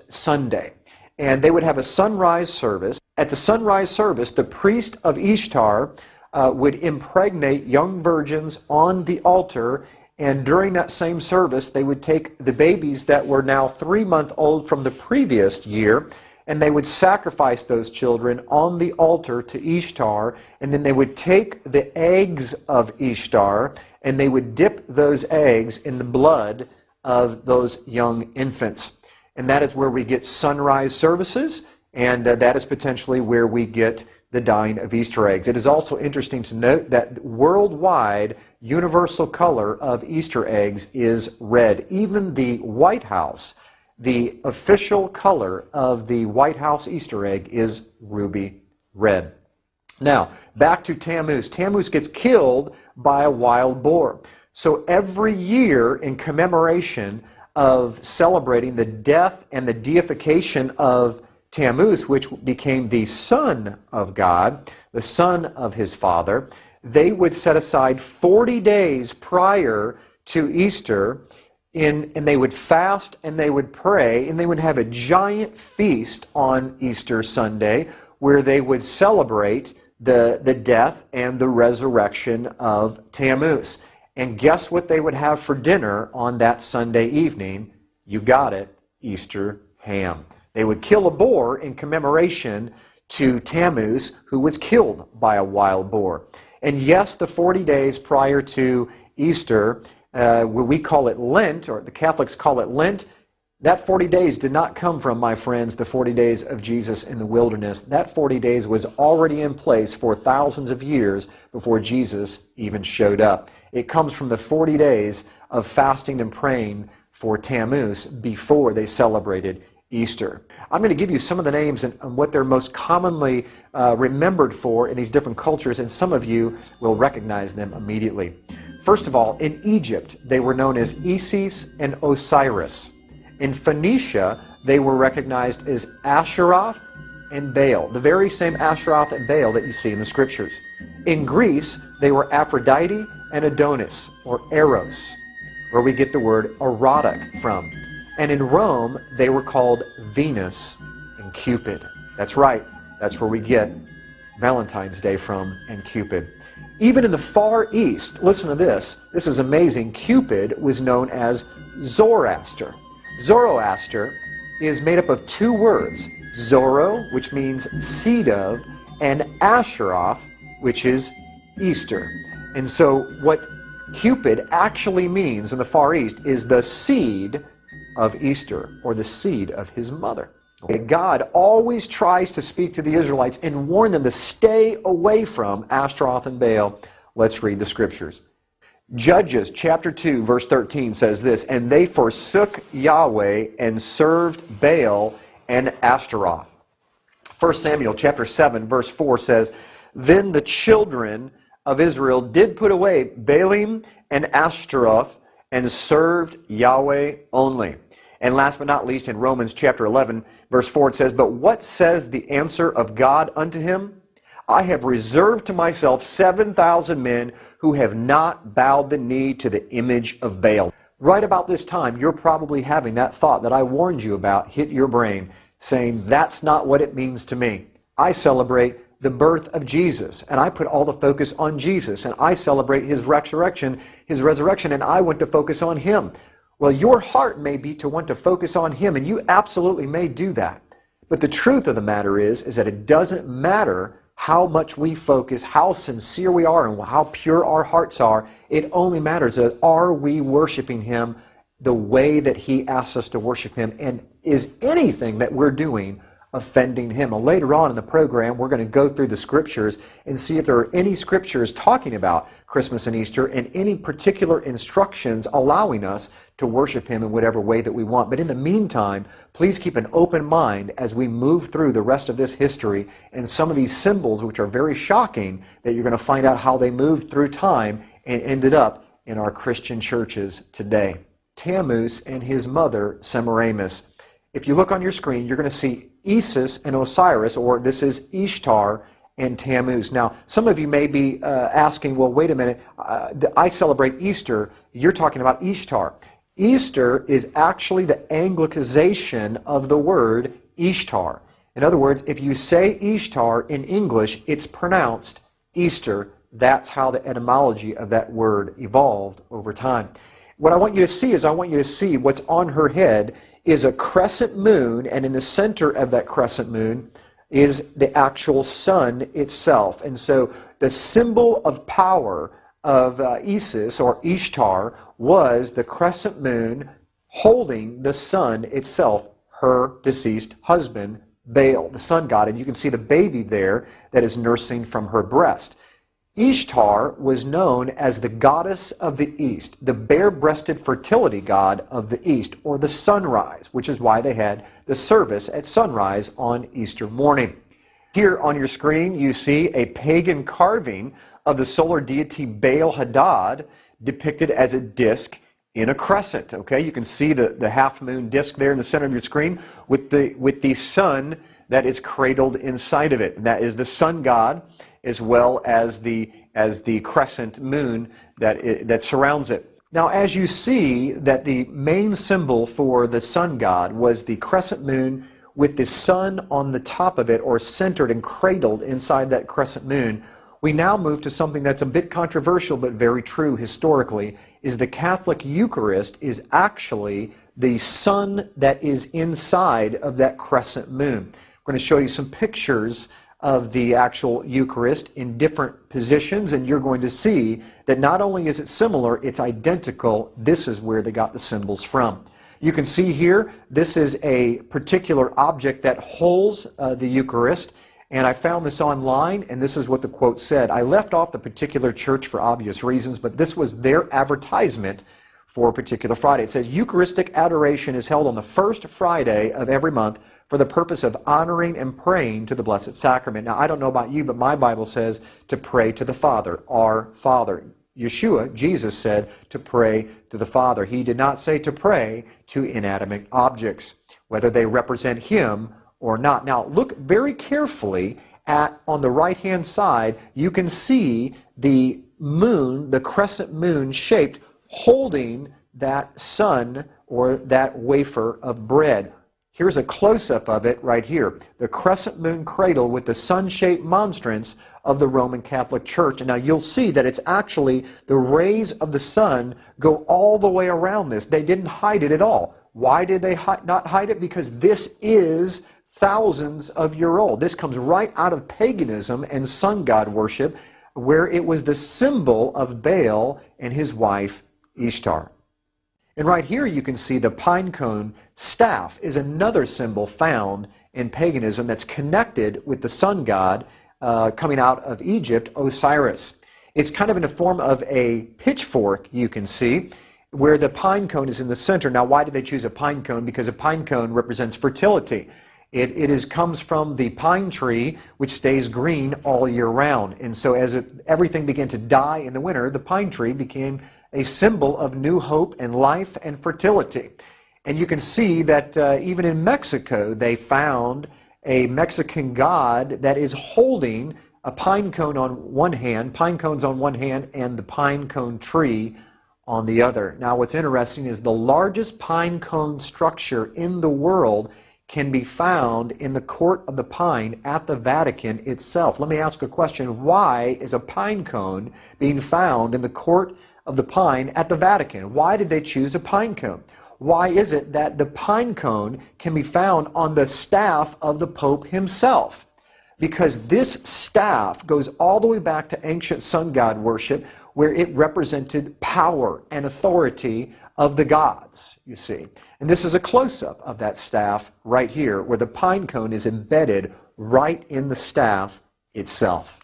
Sunday. And they would have a sunrise service. At the sunrise service, the priest of Ishtar would impregnate young virgins on the altar, and during that same service, they would take the babies that were now 3-month-old from the previous year, and they would sacrifice those children on the altar to Ishtar, and then they would take the eggs of Ishtar, and they would dip those eggs in the blood of those young infants. And that is where we get sunrise services, and that is potentially where we get the dyeing of Easter eggs. It is also interesting to note that worldwide universal color of Easter eggs is red. Even the White House, the official color of the White House Easter egg is ruby red. Now, back to Tammuz. Tammuz gets killed by a wild boar. So every year, in commemoration of celebrating the death and the deification of Tammuz, which became the son of God, the son of his father, they would set aside 40 days prior to Easter, and they would fast and they would pray, and they would have a giant feast on Easter Sunday where they would celebrate the death and the resurrection of Tammuz. And guess what they would have for dinner on that Sunday evening? You got it, Easter ham. They would kill a boar in commemoration to Tammuz, who was killed by a wild boar. And yes, the 40 days prior to Easter, we call it Lent, or the Catholics call it Lent, That 40 days did not come from, my friends, the 40 days of Jesus in the wilderness. That 40 days was already in place for thousands of years before Jesus even showed up. It comes from the 40 days of fasting and praying for Tammuz before they celebrated Easter. I'm going to give you some of the names and what they're most commonly remembered for in these different cultures, and some of you will recognize them immediately. First of all, in Egypt, they were known as Isis and Osiris. In Phoenicia, they were recognized as Asheroth and Baal, the very same Asheroth and Baal that you see in the scriptures. In Greece, they were Aphrodite and Adonis, or Eros, where we get the word erotic from. And in Rome, they were called Venus and Cupid. That's right, that's where we get Valentine's Day from, and Cupid. Even in the Far East, listen to this, this is amazing, Cupid was known as Zoroaster. Zoroaster is made up of two words, Zoro, which means seed of, and Asheroth, which is Easter. And so what Cupid actually means in the Far East is the seed of Easter, or the seed of his mother. Okay, God always tries to speak to the Israelites and warn them to stay away from Ashtaroth and Baal. Let's read the scriptures. Judges chapter 2 verse 13 says this, "And they forsook Yahweh and served Baal and Ashtaroth." 1 Samuel chapter 7 verse 4 says, "Then the children of Israel did put away Baalim and Ashtaroth and served Yahweh only." And last but not least, in Romans chapter 11 verse 4 it says, "But what says the answer of God unto him? I have reserved to myself 7,000 men who have not bowed the knee to the image of Baal." Right about this time, you're probably having that thought that I warned you about hit your brain, saying, that's not what it means to me. I celebrate the birth of Jesus, and I put all the focus on Jesus, and I celebrate his resurrection, and I want to focus on him. Well, your heart may be to want to focus on him, and you absolutely may do that. But the truth of the matter is that it doesn't matter how much we focus, how sincere we are, and how pure our hearts are. It only matters that are we worshiping him the way that he asks us to worship him, and is anything that we're doing offending him? Well, later on in the program, we're going to go through the scriptures and see if there are any scriptures talking about Christmas and Easter and any particular instructions allowing us to worship him in whatever way that we want. But in the meantime, please keep an open mind as we move through the rest of this history and some of these symbols, which are very shocking, that you're going to find out how they moved through time and ended up in our Christian churches today. Tammuz and his mother, Semiramis. If you look on your screen, you're going to see Isis and Osiris, or this is Ishtar and Tammuz. Now, some of you may be asking, well, wait a minute, I celebrate Easter. You're talking about Ishtar. Easter is actually the Anglicization of the word Ishtar. In other words, if you say Ishtar in English, it's pronounced Easter. That's how the etymology of that word evolved over time. What I want you to see is, I want you to see what's on her head is a crescent moon, and in the center of that crescent moon is the actual sun itself. And so the symbol of power of Isis, or Ishtar, was the crescent moon holding the sun itself, her deceased husband, Baal, the sun god. And you can see the baby there that is nursing from her breast. Ishtar was known as the goddess of the East, the bare-breasted fertility god of the East, or the sunrise, which is why they had the service at sunrise on Easter morning. Here on your screen, you see a pagan carving of the solar deity Baal Hadad depicted as a disc in a crescent. Okay, you can see the half-moon disc there in the center of your screen with the sun that is cradled inside of it. And that is the sun god, as well as the crescent moon that surrounds it. Now, as you see that the main symbol for the sun god was the crescent moon with the sun on the top of it, or centered and cradled inside that crescent moon, we now move to something that's a bit controversial but very true historically, is the Catholic Eucharist is actually the sun that is inside of that crescent moon. We're going to show you some pictures of the actual Eucharist in different positions, and you're going to see that not only is it similar, it's identical. This is where they got the symbols from. You can see here, this is a particular object that holds the Eucharist, and I found this online, and this is what the quote said. I left off the particular church for obvious reasons, but this was their advertisement for a particular Friday. It says, Eucharistic adoration is held on the first Friday of every month for the purpose of honoring and praying to the Blessed Sacrament. Now, I don't know about you, but my Bible says to pray to the Father, our Father. Yeshua, Jesus, said to pray to the Father. He did not say to pray to inanimate objects, whether they represent Him or not. Now, look very carefully at, on the right-hand side, you can see the moon, the crescent moon shaped, holding that sun or that wafer of bread. Here's a close-up of it right here. The crescent moon cradle with the sun-shaped monstrance of the Roman Catholic Church. And now you'll see that it's actually the rays of the sun go all the way around this. They didn't hide it at all. Why did they not hide it? Because this is thousands of years old. This comes right out of paganism and sun god worship, where it was the symbol of Baal and his wife Ishtar. And right here you can see the pine cone staff is another symbol found in paganism that's connected with the sun god coming out of Egypt, Osiris. It's kind of in the form of a pitchfork, you can see, where the pine cone is in the center. Now, why did they choose a pine cone? Because a pine cone represents fertility. It comes from the pine tree, which stays green all year round. And so as everything began to die in the winter, the pine tree became a symbol of new hope and life and fertility. And you can see that even in Mexico, they found a Mexican god that is holding a pine cone on one hand, pine cones on one hand, and the pine cone tree on the other. Now, what's interesting is the largest pine cone structure in the world can be found in the Court of the Pine at the Vatican itself. Let me ask a question. Why is a pine cone being found in the Court of the Pine at the Vatican? Why did they choose a pine cone? Why is it that the pine cone can be found on the staff of the Pope himself? Because this staff goes all the way back to ancient sun god worship, where it represented power and authority of the gods, you see. And this is a close-up of that staff right here, where the pine cone is embedded right in the staff itself.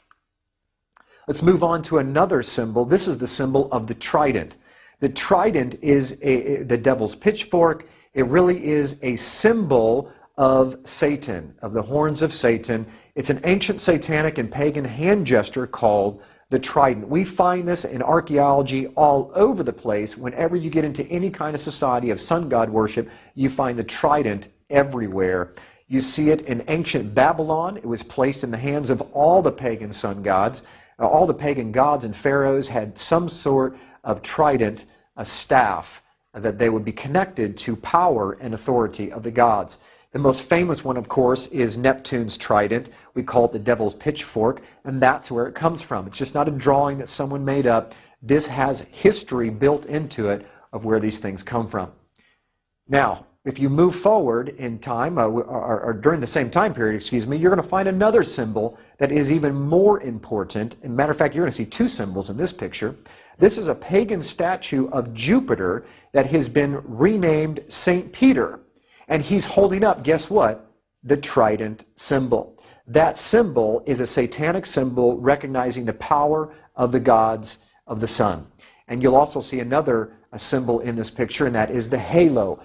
Let's move on to another symbol. This is the symbol of the trident. The trident is the devil's pitchfork. It really is a symbol of Satan, of the horns of Satan. It's an ancient satanic and pagan hand gesture called the trident. We find this in archaeology all over the place. Whenever you get into any kind of society of sun god worship, you find the trident everywhere. You see it in ancient Babylon. It was placed in the hands of all the pagan sun gods. All the pagan gods and pharaohs had some sort of trident, a staff, that they would be connected to power and authority of the gods. The most famous one, of course, is Neptune's trident. We call it the devil's pitchfork, and that's where it comes from. It's just not a drawing that someone made up. This has history built into it of where these things come from. Now, if you move forward in time, or during the same time period, you're going to find another symbol that is even more important. As a matter of fact, you're going to see two symbols in this picture. This is a pagan statue of Jupiter that has been renamed St. Peter. And he's holding up, guess what? The trident symbol. That symbol is a satanic symbol recognizing the power of the gods of the sun. And you'll also see another symbol in this picture, and that is the halo.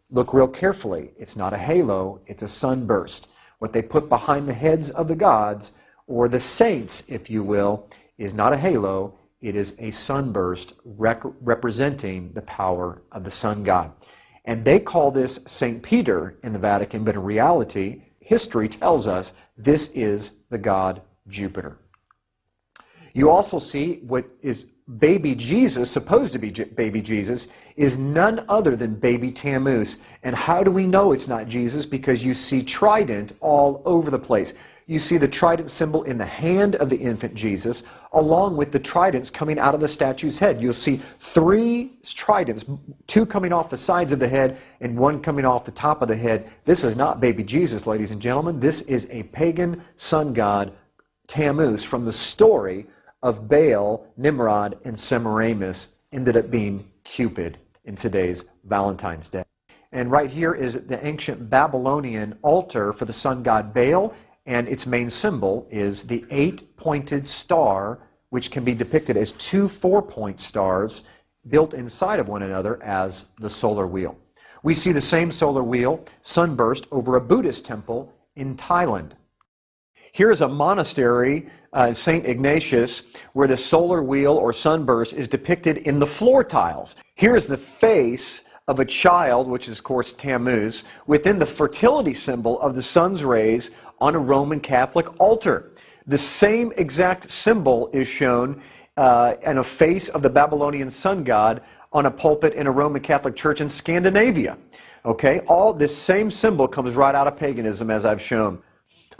Look real carefully. It's not a halo, it's a sunburst. What they put behind the heads of the gods, or the saints, if you will, is not a halo, it is a sunburst representing the power of the sun god. And they call this St. Peter in the Vatican, but in reality, history tells us this is the god Jupiter. You also see what is baby Jesus, supposed to be baby Jesus, is none other than baby Tammuz. And how do we know it's not Jesus? Because you see trident all over the place. You see the trident symbol in the hand of the infant Jesus, along with the tridents coming out of the statue's head. You'll see three tridents, two coming off the sides of the head and one coming off the top of the head. This is not baby Jesus, ladies and gentlemen. This is a pagan sun god, Tammuz, from the story of Baal, Nimrod, and Semiramis, ended up being Cupid in today's Valentine's Day. And right here is the ancient Babylonian altar for the sun god Baal, and its main symbol is the 8-pointed star, which can be depicted as 2 4-point stars built inside of one another as the solar wheel. We see the same solar wheel sunburst over a Buddhist temple in Thailand. Here is a monastery, St. Ignatius, where the solar wheel or sunburst is depicted in the floor tiles. Here is the face of a child, which is, of course, Tammuz, within the fertility symbol of the sun's rays on a Roman Catholic altar. The same exact symbol is shown in a face of the Babylonian sun god on a pulpit in a Roman Catholic church in Scandinavia. Okay, all this same symbol comes right out of paganism, as I've shown.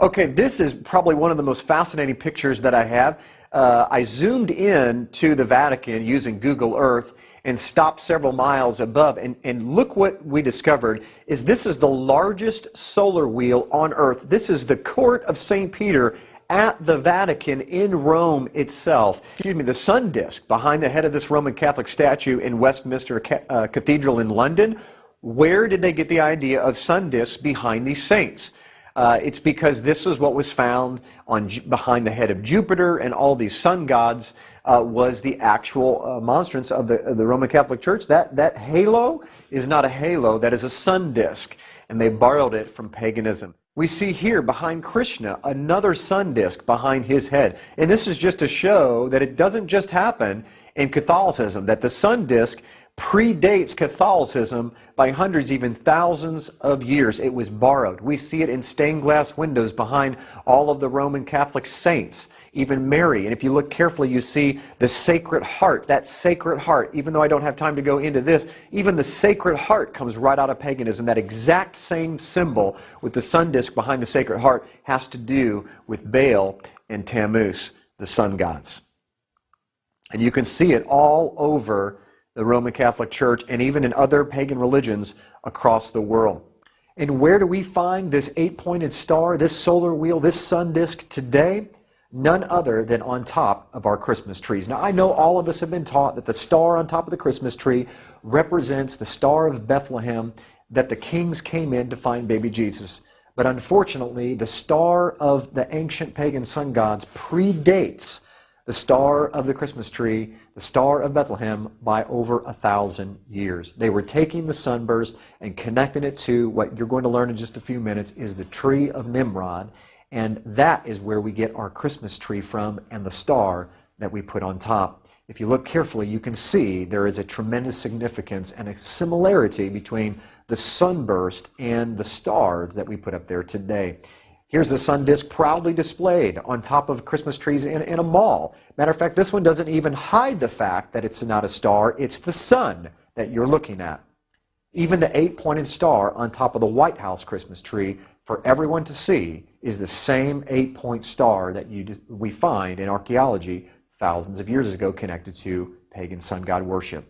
Okay, this is probably one of the most fascinating pictures that I have. I zoomed in to the Vatican using Google Earth and stopped several miles above, and look what we discovered is this is the largest solar wheel on Earth. This is the court of St. Peter at the Vatican in Rome itself. Excuse me, the sun disk behind the head of this Roman Catholic statue in Westminster Cathedral in London. Where did they get the idea of sun disks behind these saints? It's because this was what was found behind the head of Jupiter and all these sun gods was the actual monstrance of the Roman Catholic Church. That halo is not a halo, that is a sun disk, and they borrowed it from paganism. We see here behind Krishna another sun disk behind his head, and this is just to show that it doesn't just happen in Catholicism, that the sun disk predates Catholicism by hundreds, even thousands of years. It was borrowed. We see it in stained glass windows behind all of the Roman Catholic saints, even Mary. And if you look carefully, you see the Sacred Heart. That Sacred Heart, even though I don't have time to go into this, even the Sacred Heart comes right out of paganism. That exact same symbol with the sun disk behind the Sacred Heart has to do with Baal and Tammuz, the sun gods. And you can see it all over the Roman Catholic Church, and even in other pagan religions across the world. And where do we find this 8-pointed star, this solar wheel, this sun disk today? None other than on top of our Christmas trees. Now, I know all of us have been taught that the star on top of the Christmas tree represents the Star of Bethlehem, that the kings came in to find baby Jesus. But unfortunately, the star of the ancient pagan sun gods predates the star of the Christmas tree, the Star of Bethlehem, by over 1,000 years. They were taking the sunburst and connecting it to what you're going to learn in just a few minutes is the tree of Nimrod, and that is where we get our Christmas tree from and the star that we put on top. If you look carefully, you can see there is a tremendous significance and a similarity between the sunburst and the stars that we put up there today. Here's the sun disk proudly displayed on top of Christmas trees in a mall. Matter of fact, this one doesn't even hide the fact that it's not a star. It's the sun that you're looking at. Even the 8-pointed star on top of the White House Christmas tree for everyone to see is the same 8-point star that we find in archaeology thousands of years ago connected to pagan sun god worship.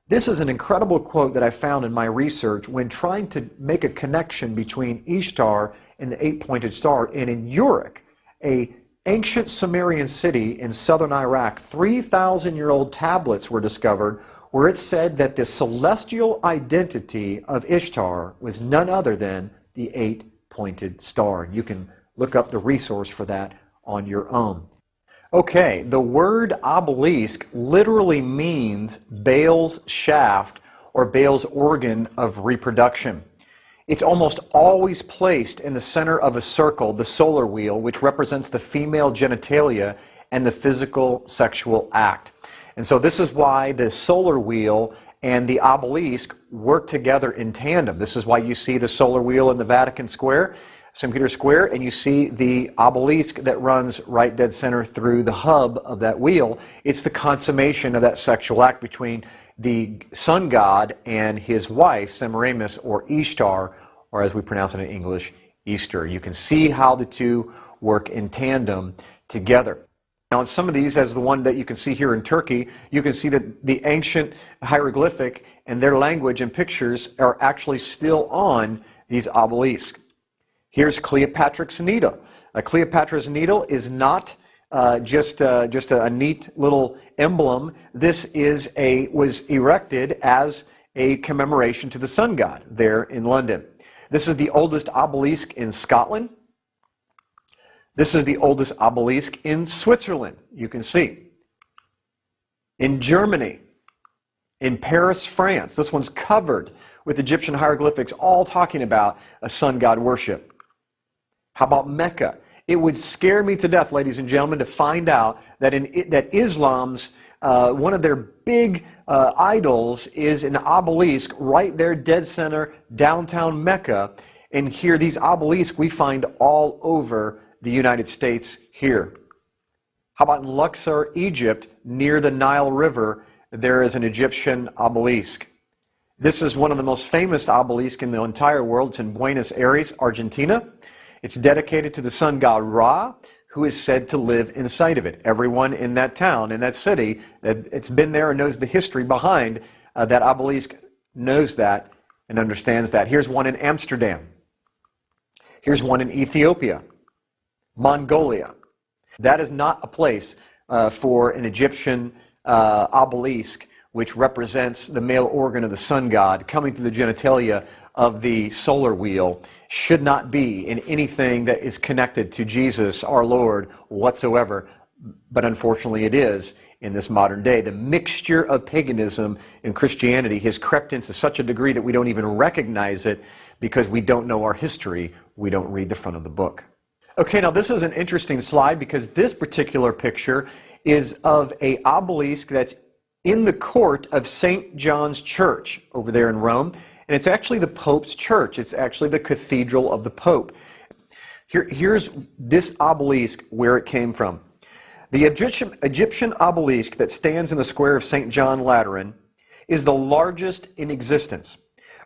This is an incredible quote that I found in my research when trying to make a connection between Ishtar and the 8-pointed star. And in Uruk, an ancient Sumerian city in southern Iraq, 3,000-year-old tablets were discovered where it said that the celestial identity of Ishtar was none other than the 8-pointed star. You can look up the resource for that on your own. Okay, the word obelisk literally means Baal's shaft or Baal's organ of reproduction. It's almost always placed in the center of a circle, the solar wheel, which represents the female genitalia and the physical sexual act. And so this is why the solar wheel and the obelisk work together in tandem. This is why you see the solar wheel in the Vatican Square, St. Peter's Square, and you see the obelisk that runs right dead center through the hub of that wheel. It's the consummation of that sexual act between the sun god and his wife, Semiramis, or Ishtar, or as we pronounce it in English, Easter. You can see how the two work in tandem together. Now, in some of these, as the one that you can see here in Turkey, you can see that the ancient hieroglyphic and their language and pictures are actually still on these obelisks. Here's Cleopatra's Needle. Cleopatra's Needle is not just a neat little emblem. This was erected as a commemoration to the sun god there in London. This is the oldest obelisk in Scotland. This is the oldest obelisk in Switzerland, you can see. In Germany, in Paris, France, this one's covered with Egyptian hieroglyphics, all talking about a sun god worship. How about Mecca? It would scare me to death, ladies and gentlemen, to find out that that Islam's one of their big idols is an obelisk right there, dead center, downtown Mecca. And here, these obelisks we find all over the United States here. How about in Luxor, Egypt, near the Nile River, there is an Egyptian obelisk. This is one of the most famous obelisks in the entire world. It's in Buenos Aires, Argentina. It's dedicated to the sun god Ra, who is said to live inside of it. Everyone in that town, in that city, it's been there and knows the history behind that obelisk, knows that and understands that. Here's one in Amsterdam. Here's one in Ethiopia, Mongolia. That is not a place for an Egyptian obelisk, which represents the male organ of the sun god coming through the genitalia of the solar wheel. Should not be in anything that is connected to Jesus, our Lord, whatsoever. But unfortunately it is in this modern day. The mixture of paganism and Christianity has crept into such a degree that we don't even recognize it because we don't know our history. We don't read the front of the book. Okay, now this is an interesting slide because this particular picture is of an obelisk that's in the court of St. John's Church over there in Rome. And it's actually the Pope's church. It's actually the cathedral of the Pope. Here's this obelisk, where it came from. The Egyptian obelisk that stands in the square of St. John Lateran is the largest in existence.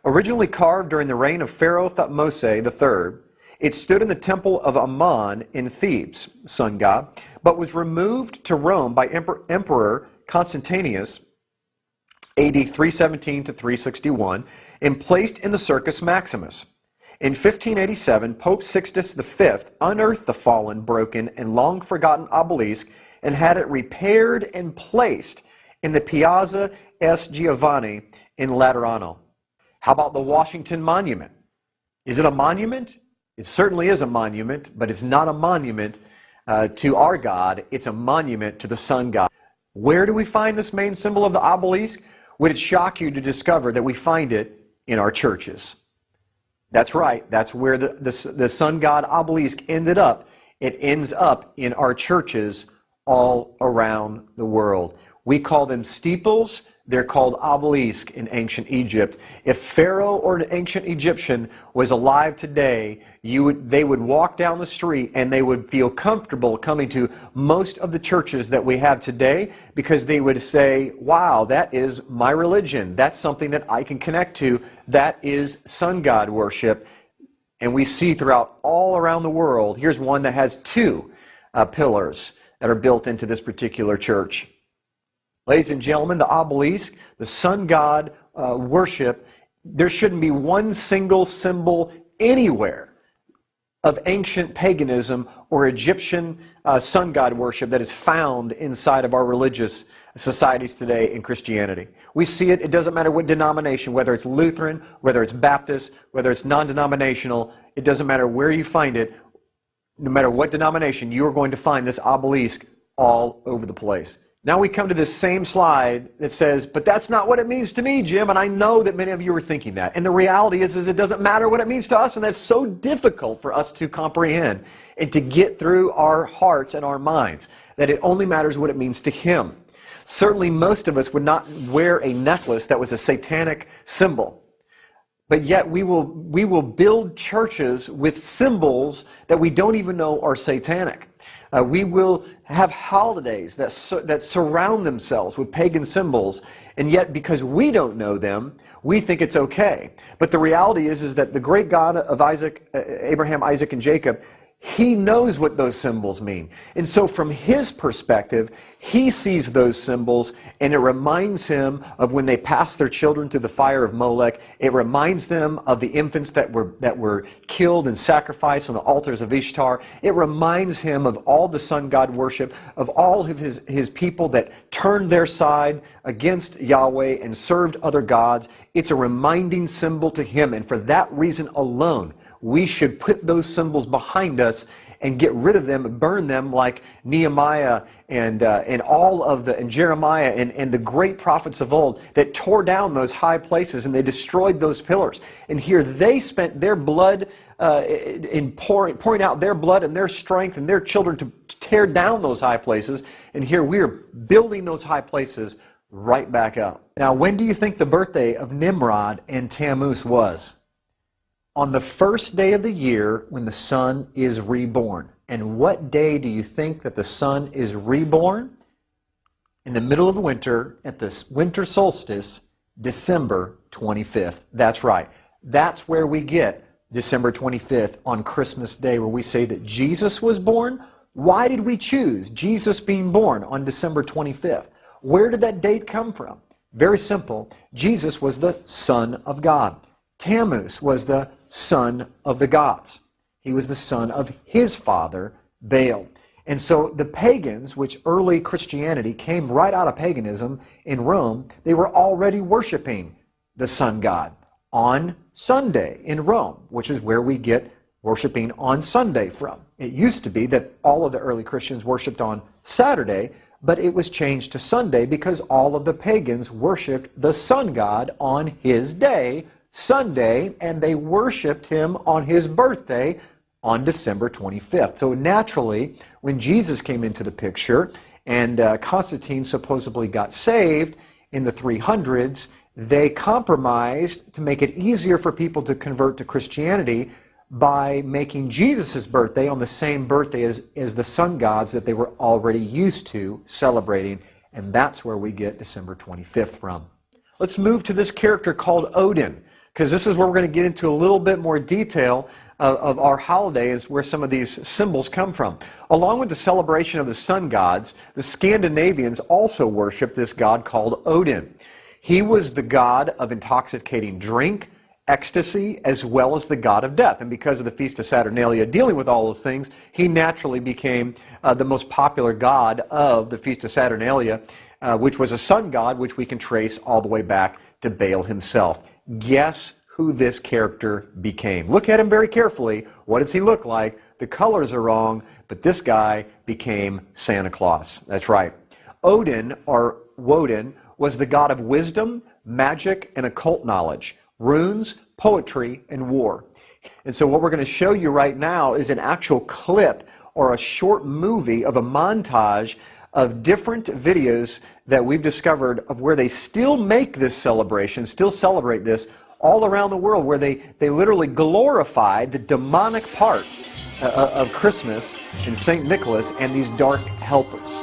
Originally carved during the reign of Pharaoh Thutmose III, it stood in the temple of Ammon in Thebes, sun god, but was removed to Rome by Emperor Constantius, AD 317 to 361, and placed in the Circus Maximus. In 1587, Pope Sixtus V unearthed the fallen, broken, and long-forgotten obelisk and had it repaired and placed in the Piazza S. Giovanni in Laterano. How about the Washington Monument? Is it a monument? It certainly is a monument, but it's not a monument to our God. It's a monument to the sun god. Where do we find this main symbol of the obelisk? Would it shock you to discover that we find it in our churches? That's right. That's where the sun god obelisk ended up. It ends up in our churches all around the world. We call them steeples. They're called obelisk in ancient Egypt. If Pharaoh or an ancient Egyptian was alive today, they would walk down the street and they would feel comfortable coming to most of the churches that we have today because they would say, wow, that is my religion. That's something that I can connect to. That is sun god worship. And we see throughout all around the world, here's one that has two pillars that are built into this particular church. Ladies and gentlemen, the obelisk, the sun god worship, there shouldn't be one single symbol anywhere of ancient paganism or Egyptian sun god worship that is found inside of our religious societies today in Christianity. We see it, it doesn't matter what denomination, whether it's Lutheran, whether it's Baptist, whether it's non-denominational, it doesn't matter where you find it, no matter what denomination, you are going to find this obelisk all over the place. Now we come to this same slide that says, but that's not what it means to me, Jim, and I know that many of you are thinking that. And the reality is it doesn't matter what it means to us, and that's so difficult for us to comprehend and to get through our hearts and our minds, that it only matters what it means to Him. Certainly most of us would not wear a necklace that was a satanic symbol. But yet we will build churches with symbols that we don't even know are satanic. We will have holidays that surround themselves with pagan symbols, and yet because we don't know them, we think it's okay. But the reality is that the great God of Abraham, Isaac, and Jacob, He knows what those symbols mean. And so from his perspective, he sees those symbols, and it reminds him of when they passed their children through the fire of Molech. It reminds them of the infants that were killed and sacrificed on the altars of Ishtar. It reminds him of all the sun god worship, of all of his people that turned their side against Yahweh and served other gods. It's a reminding symbol to him, and for that reason alone, we should put those symbols behind us and get rid of them, burn them like Nehemiah and Jeremiah and the great prophets of old that tore down those high places and they destroyed those pillars. And here they spent their blood in pouring out their blood and their strength and their children to tear down those high places. And here we are building those high places right back up. Now, when do you think the birthday of Nimrod and Tammuz was? On the first day of the year when the sun is reborn. And what day do you think that the sun is reborn? In the middle of the winter, at the winter solstice, December 25th. That's right. That's where we get December 25th on Christmas Day, where we say that Jesus was born. Why did we choose Jesus being born on December 25th? Where did that date come from? Very simple. Jesus was the Son of God. Tammuz was the son of the gods. He was the son of his father, Baal. And so the pagans, which early Christianity came right out of paganism in Rome, they were already worshiping the sun god on Sunday in Rome, which is where we get worshiping on Sunday from. It used to be that all of the early Christians worshiped on Saturday, but it was changed to Sunday because all of the pagans worshiped the sun god on his day, Sunday, and they worshipped him on his birthday on December 25th. So naturally, when Jesus came into the picture and Constantine supposedly got saved in the 300s, they compromised to make it easier for people to convert to Christianity by making Jesus' birthday on the same birthday as the sun gods that they were already used to celebrating, and that's where we get December 25th from. Let's move to this character called Odin, because this is where we're going to get into a little bit more detail of our holiday, is where some of these symbols come from. Along with the celebration of the sun gods, the Scandinavians also worshiped this god called Odin. He was the god of intoxicating drink, ecstasy, as well as the god of death. And because of the Feast of Saturnalia dealing with all those things, he naturally became the most popular god of the Feast of Saturnalia, which was a sun god, which we can trace all the way back to Baal himself. Guess who this character became? Look at him very carefully. What does he look like? The colors are wrong, but this guy became Santa Claus. That's right. Odin, or Woden, was the god of wisdom, magic, and occult knowledge, runes, poetry, and war. And so what we're going to show you right now is an actual clip or a short movie of a montage of different videos that we've discovered of where they still make this celebration, still celebrate this all around the world, where they literally glorify the demonic part of Christmas and St. Nicholas and these dark helpers.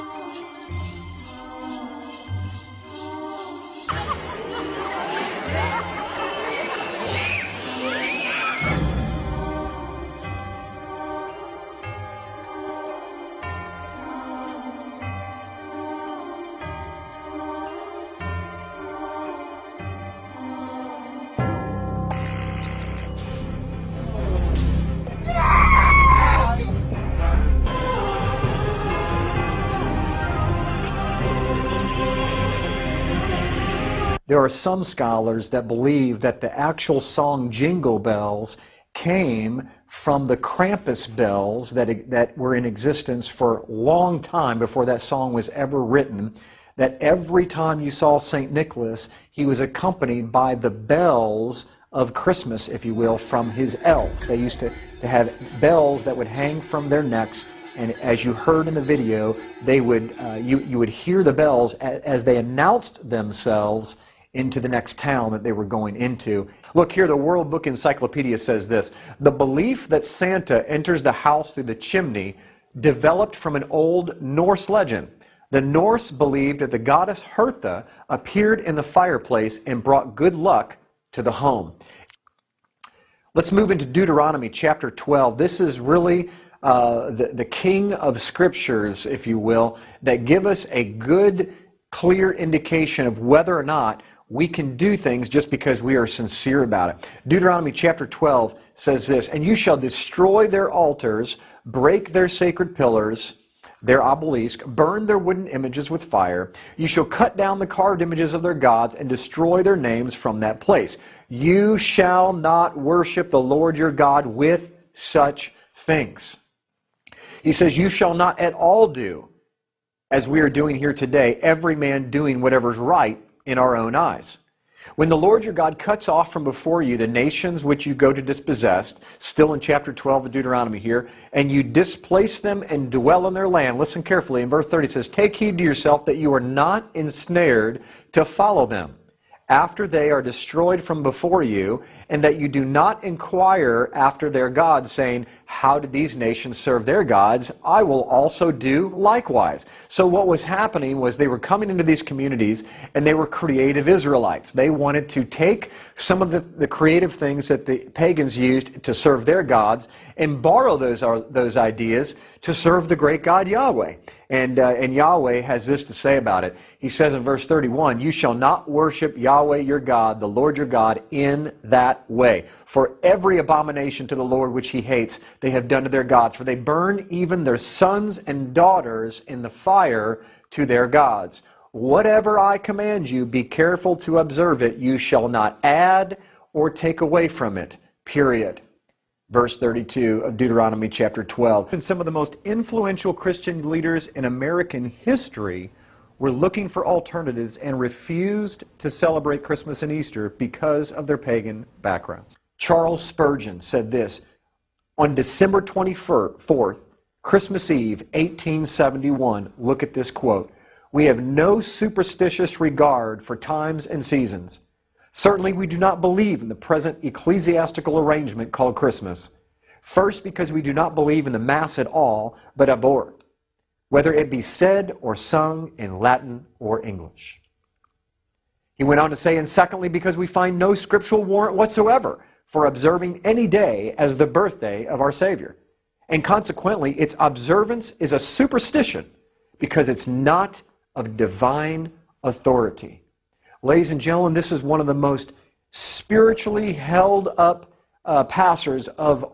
There are some scholars that believe that the actual song Jingle Bells came from the Krampus bells that were in existence for a long time before that song was ever written, that every time you saw St. Nicholas, he was accompanied by the bells of Christmas, if you will, from his elves. They used to have bells that would hang from their necks, and as you heard in the video, they would you would hear the bells as they announced themselves into the next town that they were going into. Look here, the World Book Encyclopedia says this: the belief that Santa enters the house through the chimney developed from an old Norse legend. The Norse believed that the goddess Hertha appeared in the fireplace and brought good luck to the home. Let's move into Deuteronomy chapter 12. This is really the king of scriptures, if you will, that give us a good, clear indication of whether or not we can do things just because we are sincere about it. Deuteronomy chapter 12 says this, "And you shall destroy their altars, break their sacred pillars, their obelisk, burn their wooden images with fire. You shall cut down the carved images of their gods and destroy their names from that place. You shall not worship the Lord your God with such things." He says, you shall not at all do as we are doing here today, every man doing whatever's right in our own eyes. When the Lord your God cuts off from before you the nations which you go to dispossess, still in chapter 12 of Deuteronomy here, and you displace them and dwell in their land, listen carefully, in verse 30 it says, "Take heed to yourself that you are not ensnared to follow them, after they are destroyed from before you, and that you do not inquire after their gods, saying, how did these nations serve their gods? I will also do likewise." So what was happening was they were coming into these communities, and they were creative Israelites. They wanted to take some of the creative things that the pagans used to serve their gods and borrow those ideas to serve the great God Yahweh. And Yahweh has this to say about it. He says in verse 31, "You shall not worship Yahweh your God, the Lord your God, in that way. For every abomination to the Lord which he hates, they have done to their gods. For they burn even their sons and daughters in the fire to their gods. Whatever I command you, be careful to observe it. You shall not add or take away from it." Period. Verse 32 of Deuteronomy chapter 12. And some of the most influential Christian leaders in American history were looking for alternatives and refused to celebrate Christmas and Easter because of their pagan backgrounds. Charles Spurgeon said this, on December 24th, Christmas Eve, 1871, look at this quote, "We have no superstitious regard for times and seasons. Certainly we do not believe in the present ecclesiastical arrangement called Christmas. First, because we do not believe in the Mass at all, but abhor it, whether it be said or sung in Latin or English." He went on to say, and secondly, because we find no scriptural warrant whatsoever for observing any day as the birthday of our Savior. And consequently, its observance is a superstition because it's not of divine authority. Ladies and gentlemen, this is one of the most spiritually held up pastors of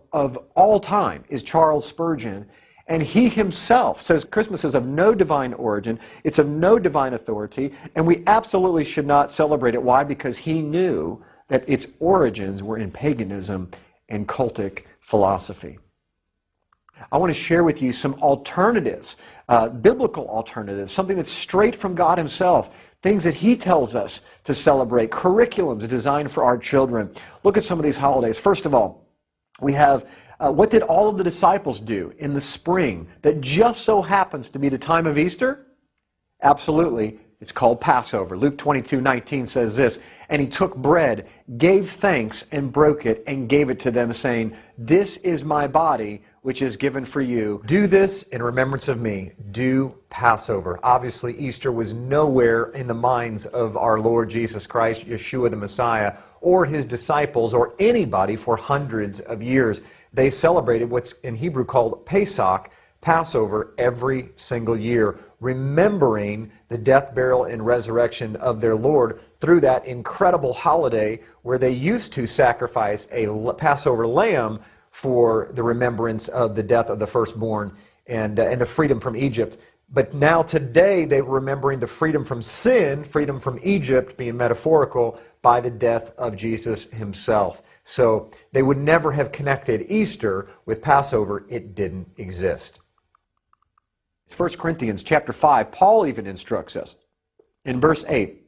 all time is Charles Spurgeon. And he himself says Christmas is of no divine origin, it's of no divine authority, and we absolutely should not celebrate it. Why? Because he knew that its origins were in paganism and cultic philosophy. I want to share with you some alternatives, biblical alternatives, something that's straight from God himself, things that he tells us to celebrate, curriculums designed for our children. Look at some of these holidays. First of all, we have what did all of the disciples do in the spring that just so happens to be the time of Easter? Absolutely. It's called Passover. Luke 22:19 says this, "And he took bread, gave thanks, and broke it, and gave it to them, saying, This is my body, which is given for you. Do this in remembrance of me." Do Passover. Obviously, Easter was nowhere in the minds of our Lord Jesus Christ, Yeshua the Messiah, or his disciples, or anybody for hundreds of years. They celebrated what's in Hebrew called Pesach, Passover, every single year, remembering the death, burial, and resurrection of their Lord through that incredible holiday where they used to sacrifice a Passover lamb for the remembrance of the death of the firstborn and the freedom from Egypt. But now today they're remembering the freedom from sin, freedom from Egypt, being metaphorical, by the death of Jesus himself. So they would never have connected Easter with Passover. It didn't exist. 1 Corinthians chapter 5, Paul even instructs us in verse 8,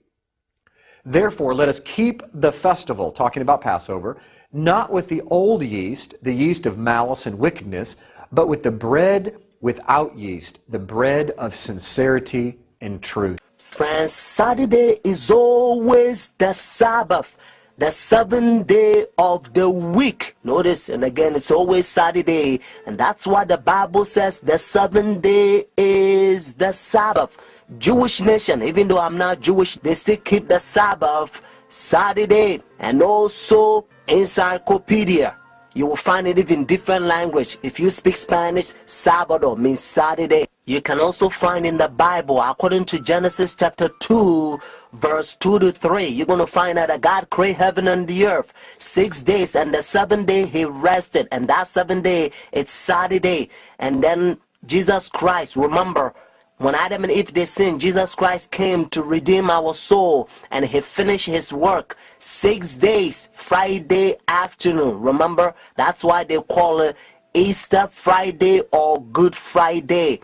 "Therefore let us keep the festival," talking about Passover, "not with the old yeast, the yeast of malice and wickedness, but with the bread without yeast, the bread of sincerity and truth." Friends, Saturday is always the Sabbath, the seventh day of the week. Notice, and again, it's always Saturday, and that's why the Bible says the seventh day is the Sabbath. Jewish nation, even though I'm not Jewish, they still keep the Sabbath Saturday. And also encyclopedia, You will find it even different language. If you speak Spanish, sábado means Saturday. You can also find in the Bible, according to Genesis chapter 2, verse 2 to 3, you're going to find out that God created heaven and the earth 6 days, and the 7th day he rested, and that 7th day it's Saturday. And then Jesus Christ, remember, when Adam and Eve they sinned, Jesus Christ came to redeem our soul, and he finished his work 6 days, Friday afternoon. Remember, that's why they call it Easter Friday or Good Friday.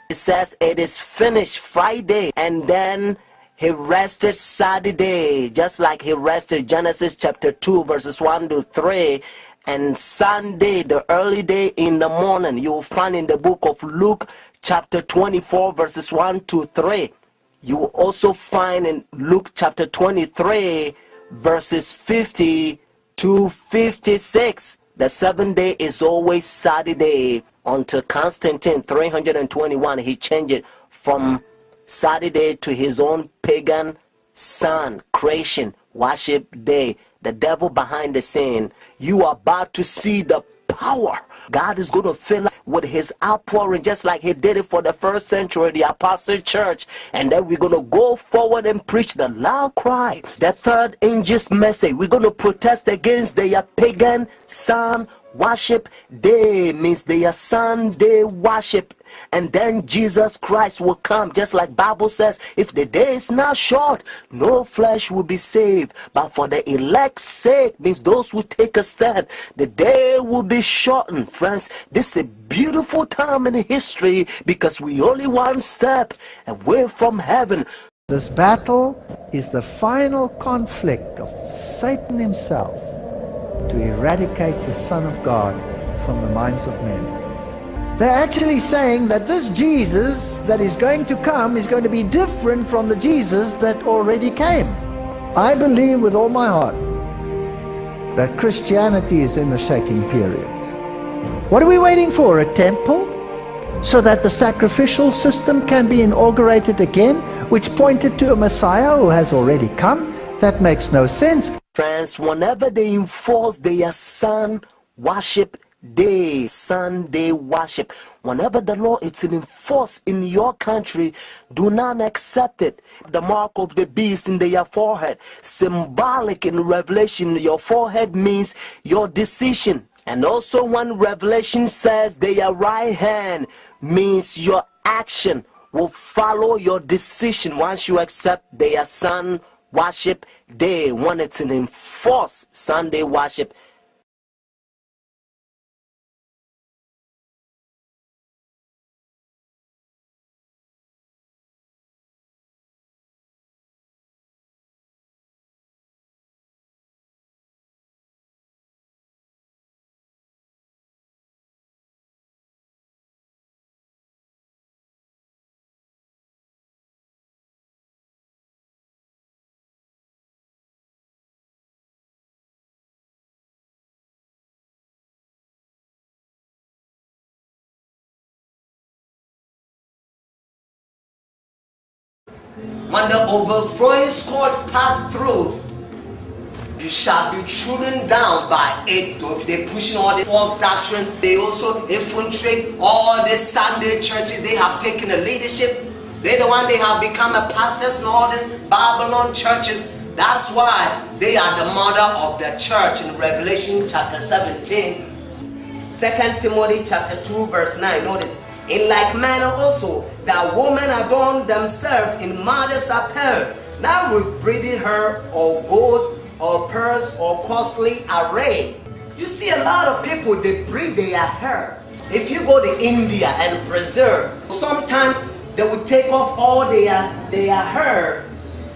It says it is finished Friday, and then he rested Saturday, just like he rested Genesis chapter 2 verses 1 to 3. And Sunday, the early day in the morning, you will find in the book of Luke chapter 24 verses 1 to 3. You will also find in Luke chapter 23 verses 50 to 56. The 7th day is always Saturday. Until Constantine 321, he changed it from Saturday to his own pagan sun creation worship day. The devil behind the scene. You are about to see the power. God is going to fill us with his outpouring, just like he did it for the first century, the apostle church. And then we're going to go forward and preach the loud cry, the third angel's message. We're going to protest against their pagan sun worship day, means their Sunday worship. And then Jesus Christ will come, just like Bible says, if the day is not short, no flesh will be saved. But for the elect's sake, means those who take a stand, the day will be shortened. Friends, this is a beautiful time in history, because we only one step away from heaven. This battle is the final conflict of Satan himself to eradicate the Son of God from the minds of men. They're actually saying that this Jesus that is going to come is going to be different from the Jesus that already came. I believe with all my heart that Christianity is in the shaking period. What are we waiting for? A temple? So that the sacrificial system can be inaugurated again, which pointed to a Messiah who has already come? That makes no sense. Friends, whenever they enforce their sun worship day, Sunday worship, whenever the law is enforced in your country, do not accept it. The mark of the beast in their forehead, symbolic in Revelation, your forehead means your decision. And also when Revelation says their right hand means your action will follow your decision once you accept their sun worship day, when it's an enforced Sunday worship. When the overflowing scourge passed through, you shall be trodden down by it. If they're pushing all the false doctrines, they also infiltrate all the Sunday churches. They have taken the leadership. They're the one they have become a pastors and all these Babylon churches. That's why they are the mother of the church in Revelation chapter 17. 2 Timothy chapter 2 verse 9. Notice. In like manner also, that women adorn themselves in modest apparel, not with braided hair or gold or pearls or costly array. You see a lot of people, they braid their hair. If you go to India and Brazil, sometimes they will take off all their hair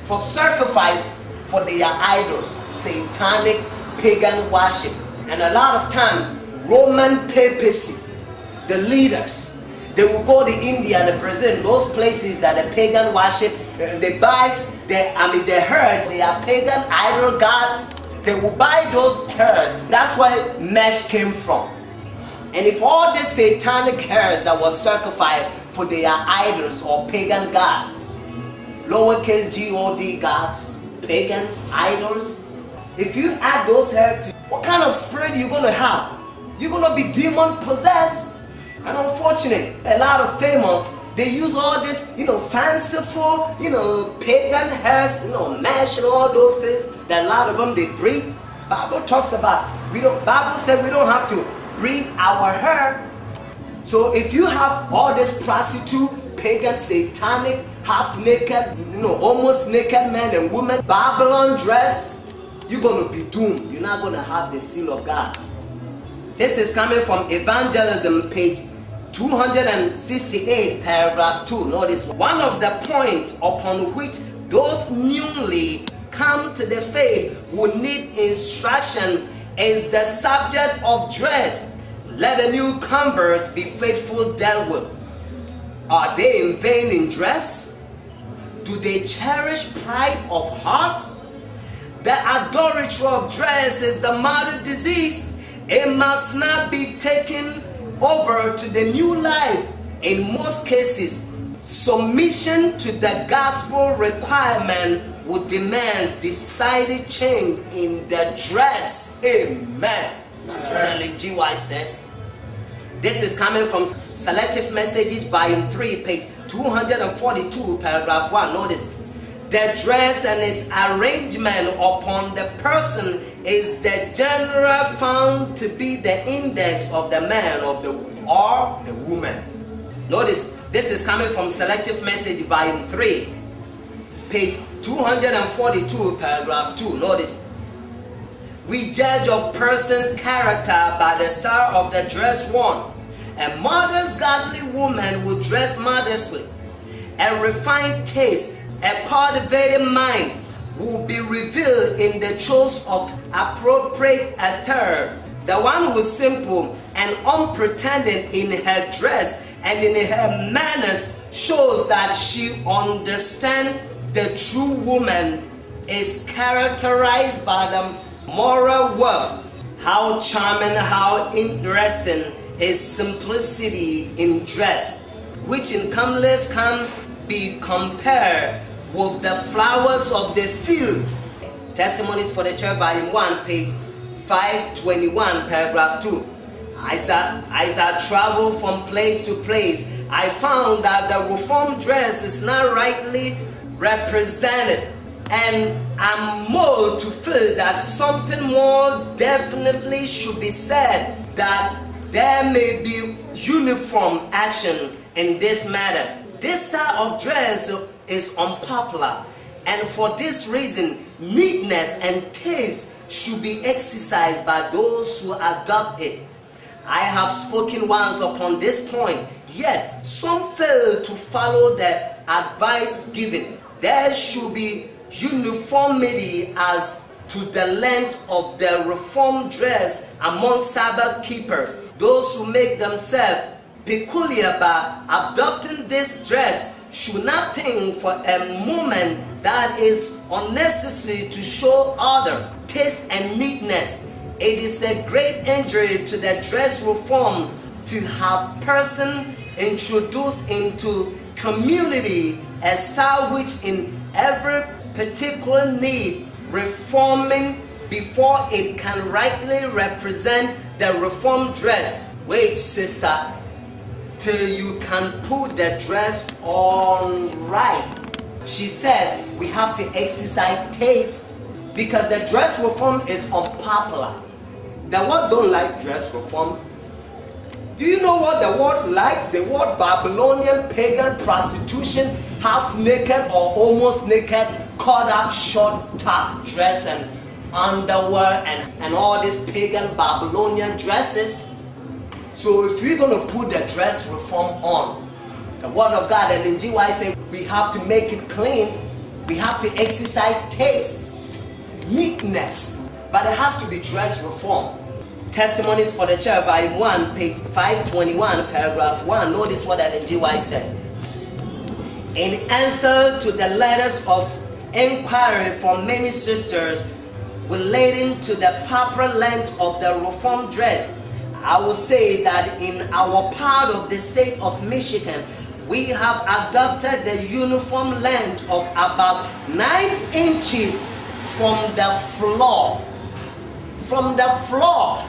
for sacrifice for their idols, satanic pagan worship. And a lot of times, Roman papacy, the leaders, they will go to India and Brazil, those places that the pagan worship, they buy their hair, they are pagan idol gods, they will buy those hairs. That's where mesh came from. And if all these satanic hairs that was sacrificed for their idols or pagan gods, lowercase God gods, pagans, idols, if you add those hairs, what kind of spirit are you going to have? you're gonna be demon possessed. And unfortunately, a lot of famous, they use all this, fanciful, pagan hairs, mesh and all those things that a lot of them they breed. Bible talks about, Bible said we don't have to breed our hair. So if you have all this prostitute, pagan, satanic, half-naked, almost naked men and women, Babylon dress, you're going to be doomed. You're not going to have the seal of God. This is coming from Evangelism, page 268, paragraph 2. Notice one of the points upon which those newly come to the faith will need instruction is the subject of dress. Let a new convert be faithful dealt with. Are they in vain in dress? Do they cherish pride of heart? The idolatry of dress is the modern disease. It must not be taken over to the new life. In most cases, submission to the gospel requirement would demand decided change in the dress. Amen. That's what Ellen G. White says. This is coming from Selective Messages, volume 3, page 242, paragraph 1. Notice, the dress and its arrangement upon the person is the general found to be the index of the man or the woman. Notice, this is coming from Selective Message, volume 3, page 242, paragraph 2. Notice, we judge a person's character by the style of the dress worn. A modest, godly woman will dress modestly. A refined taste, a cultivated mind will be revealed in the choice of appropriate attire. The one who is simple and unpretending in her dress and in her manners shows that she understands the true woman is characterized by the moral worth. How charming, how interesting is simplicity in dress, which in comeliness can be compared with the flowers of the field. Testimonies for the Church, volume 1, page 521, paragraph 2. As I travel from place to place, I found that the Reformed dress is not rightly represented, and I'm more to feel that something more definitely should be said, that there may be uniform action in this matter. This style of dress is unpopular, and for this reason, neatness and taste should be exercised by those who adopt it. I have spoken once upon this point, yet some fail to follow the advice given. There should be uniformity as to the length of the reformed dress among Sabbath keepers. Those who make themselves peculiar by adopting this dress should not think for a moment that is unnecessary to show order, taste, and neatness. It is a great injury to the dress reform to have person introduced into community a style which in every particular need reforming before it can rightly represent the reformed dress. Wait, sister, till you can put the dress on right. She says we have to exercise taste because the dress reform is unpopular. The word don't like dress reform. Do you know what the word like? The word Babylonian pagan prostitution, half naked or almost naked, cut up short top dress and underwear and all these pagan Babylonian dresses. So if we're going to put the dress reform on, the word of God, and in GY say we have to make it clean, we have to exercise taste, neatness, but it has to be dress reform. Testimonies for the Church, volume 1, page 521, paragraph 1. Notice what Ellen G. White says. In answer to the letters of inquiry from many sisters relating to the proper length of the reformed dress, I will say that in our part of the state of Michigan, we have adopted the uniform length of about 9 inches from the floor. From the floor.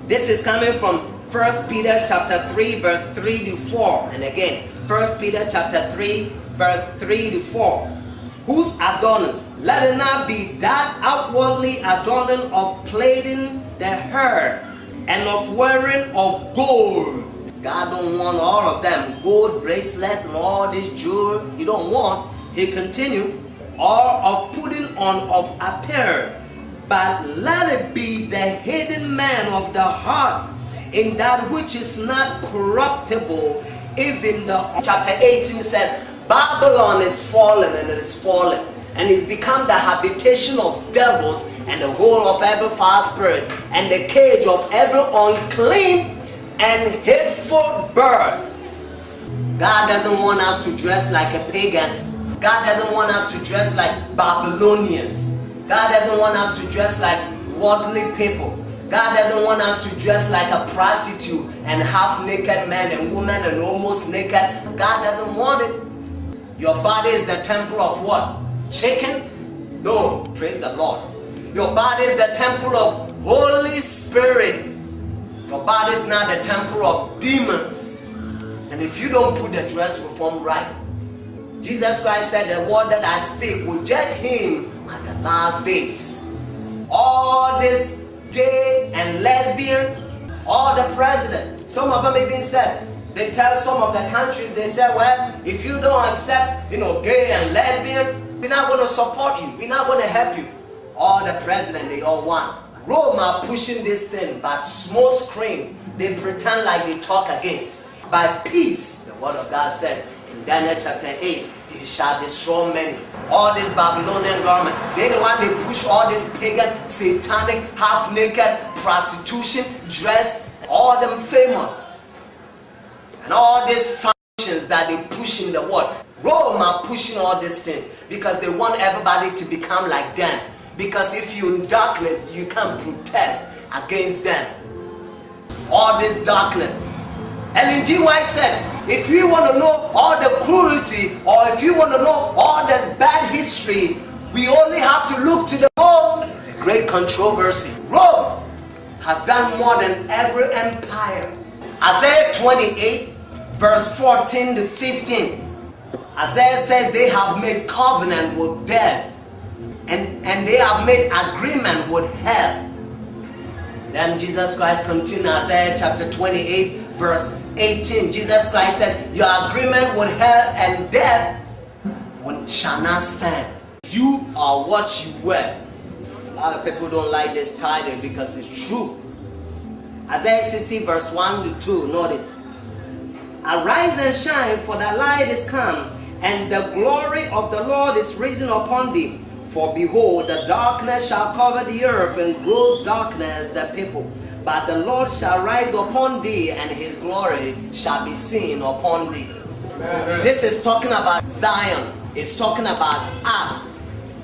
This is coming from 1 Peter chapter 3 verse 3 to 4. And again, 1 Peter chapter 3 verse 3 to 4. Whose adorning? Let it not be that outwardly adorning of plaiting the hair and of wearing of gold. God don't want all of them. Gold bracelets and all this jewelry. He don't want. He continue. Or of putting on of apparel. But let it be the hidden man of the heart, in that which is not corruptible. Even the chapter 18 says, Babylon is fallen, and it is fallen, and it's become the habitation of devils, and the hole of every foul spirit, and the cage of every unclean and hateful birds. God doesn't want us to dress like a pagans. God doesn't want us to dress like Babylonians. God doesn't want us to dress like worldly people. God doesn't want us to dress like a prostitute and half-naked men and women and almost naked. God doesn't want it. Your body is the temple of what? Chicken? No, praise the Lord. Your body is the temple of Holy Spirit. Your body is not the temple of demons. And if you don't put the dress reform right, Jesus Christ said, the word that I speak will judge him at the last days. All this gay and lesbians, all the president, some of them even says, they tell some of the countries, they say, well, if you don't accept, gay and lesbian, we're not going to support you, we're not going to help you. All the president, they all want. Rome are pushing this thing, but small screen, they pretend like they talk against. By peace, the word of God says, in Daniel chapter 8, it shall destroy many. All this Babylonian government, they're the one they push all this pagan, satanic, half-naked, prostitution, dress, all them famous. And all these functions that they push in the world. Rome are pushing all these things because they want everybody to become like them. Because if you're in darkness, you can protest against them. All this darkness. Ellen G. White says, if you want to know all the cruelty, or if you want to know all the bad history, we only have to look to the Rome, the great controversy. Rome has done more than every empire. Isaiah 28, verse 14 to 15. Isaiah says they have made covenant with death, and they have made agreement with hell. Then Jesus Christ continues, Isaiah chapter 28, verse 18. Jesus Christ says, your agreement with hell and death shall not stand. You are what you were. A lot of people don't like this title because it's true. Isaiah 60, verse 1 to 2. Notice. Arise and shine, for the light is come, and the glory of the Lord is risen upon thee. For behold, the darkness shall cover the earth, and gross darkness the people. But the Lord shall rise upon thee, and his glory shall be seen upon thee. Amen. This is talking about Zion. It's talking about us.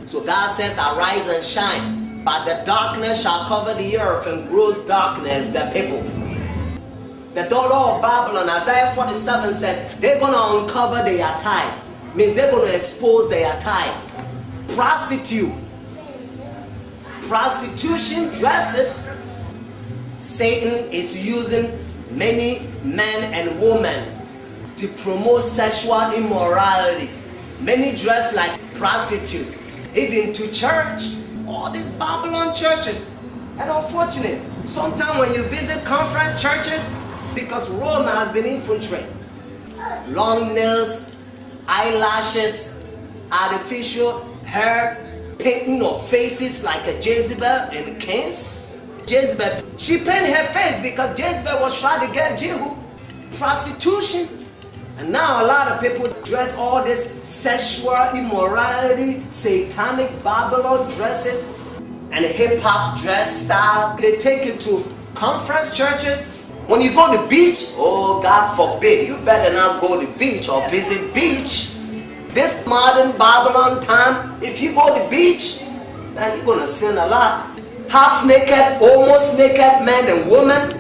So God says, arise and shine. But the darkness shall cover the earth, and gross darkness the people. The daughter of Babylon, Isaiah 47 says, they're going to uncover their ties. Means they're going to expose their ties. Prostitution dresses. Satan is using many men and women to promote sexual immoralities. Many dress like prostitute. Even to church. All these Babylon churches. And unfortunately, sometimes when you visit conference churches, because Rome has been infiltrated. Long nails, eyelashes, artificial hair, painting of faces like a Jezebel in Kings. Jezebel, she painted her face because Jezebel was trying to get Jehu. Prostitution. And now a lot of people dress all this sexual immorality, satanic Babylon dresses, and hip-hop dress style. They take it to conference churches. When you go to the beach, oh God forbid, you better not go to the beach or visit beach. This modern Babylon time, if you go to the beach, man, you're going to sin a lot. Half naked, almost naked men and women,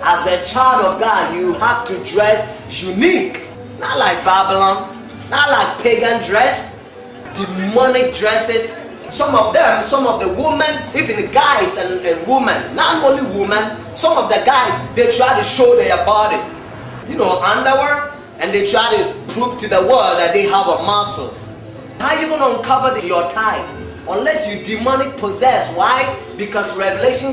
as a child of God, you have to dress unique. Not like Babylon, not like pagan dress, demonic dresses. Some of them, some of the women, even guys and women, not only women, some of the guys, they try to show their body, you know, underwear, and they try to prove to the world that they have a muscles. How are you going to uncover your tithe? Unless you demonic possessed. Why? Because Revelation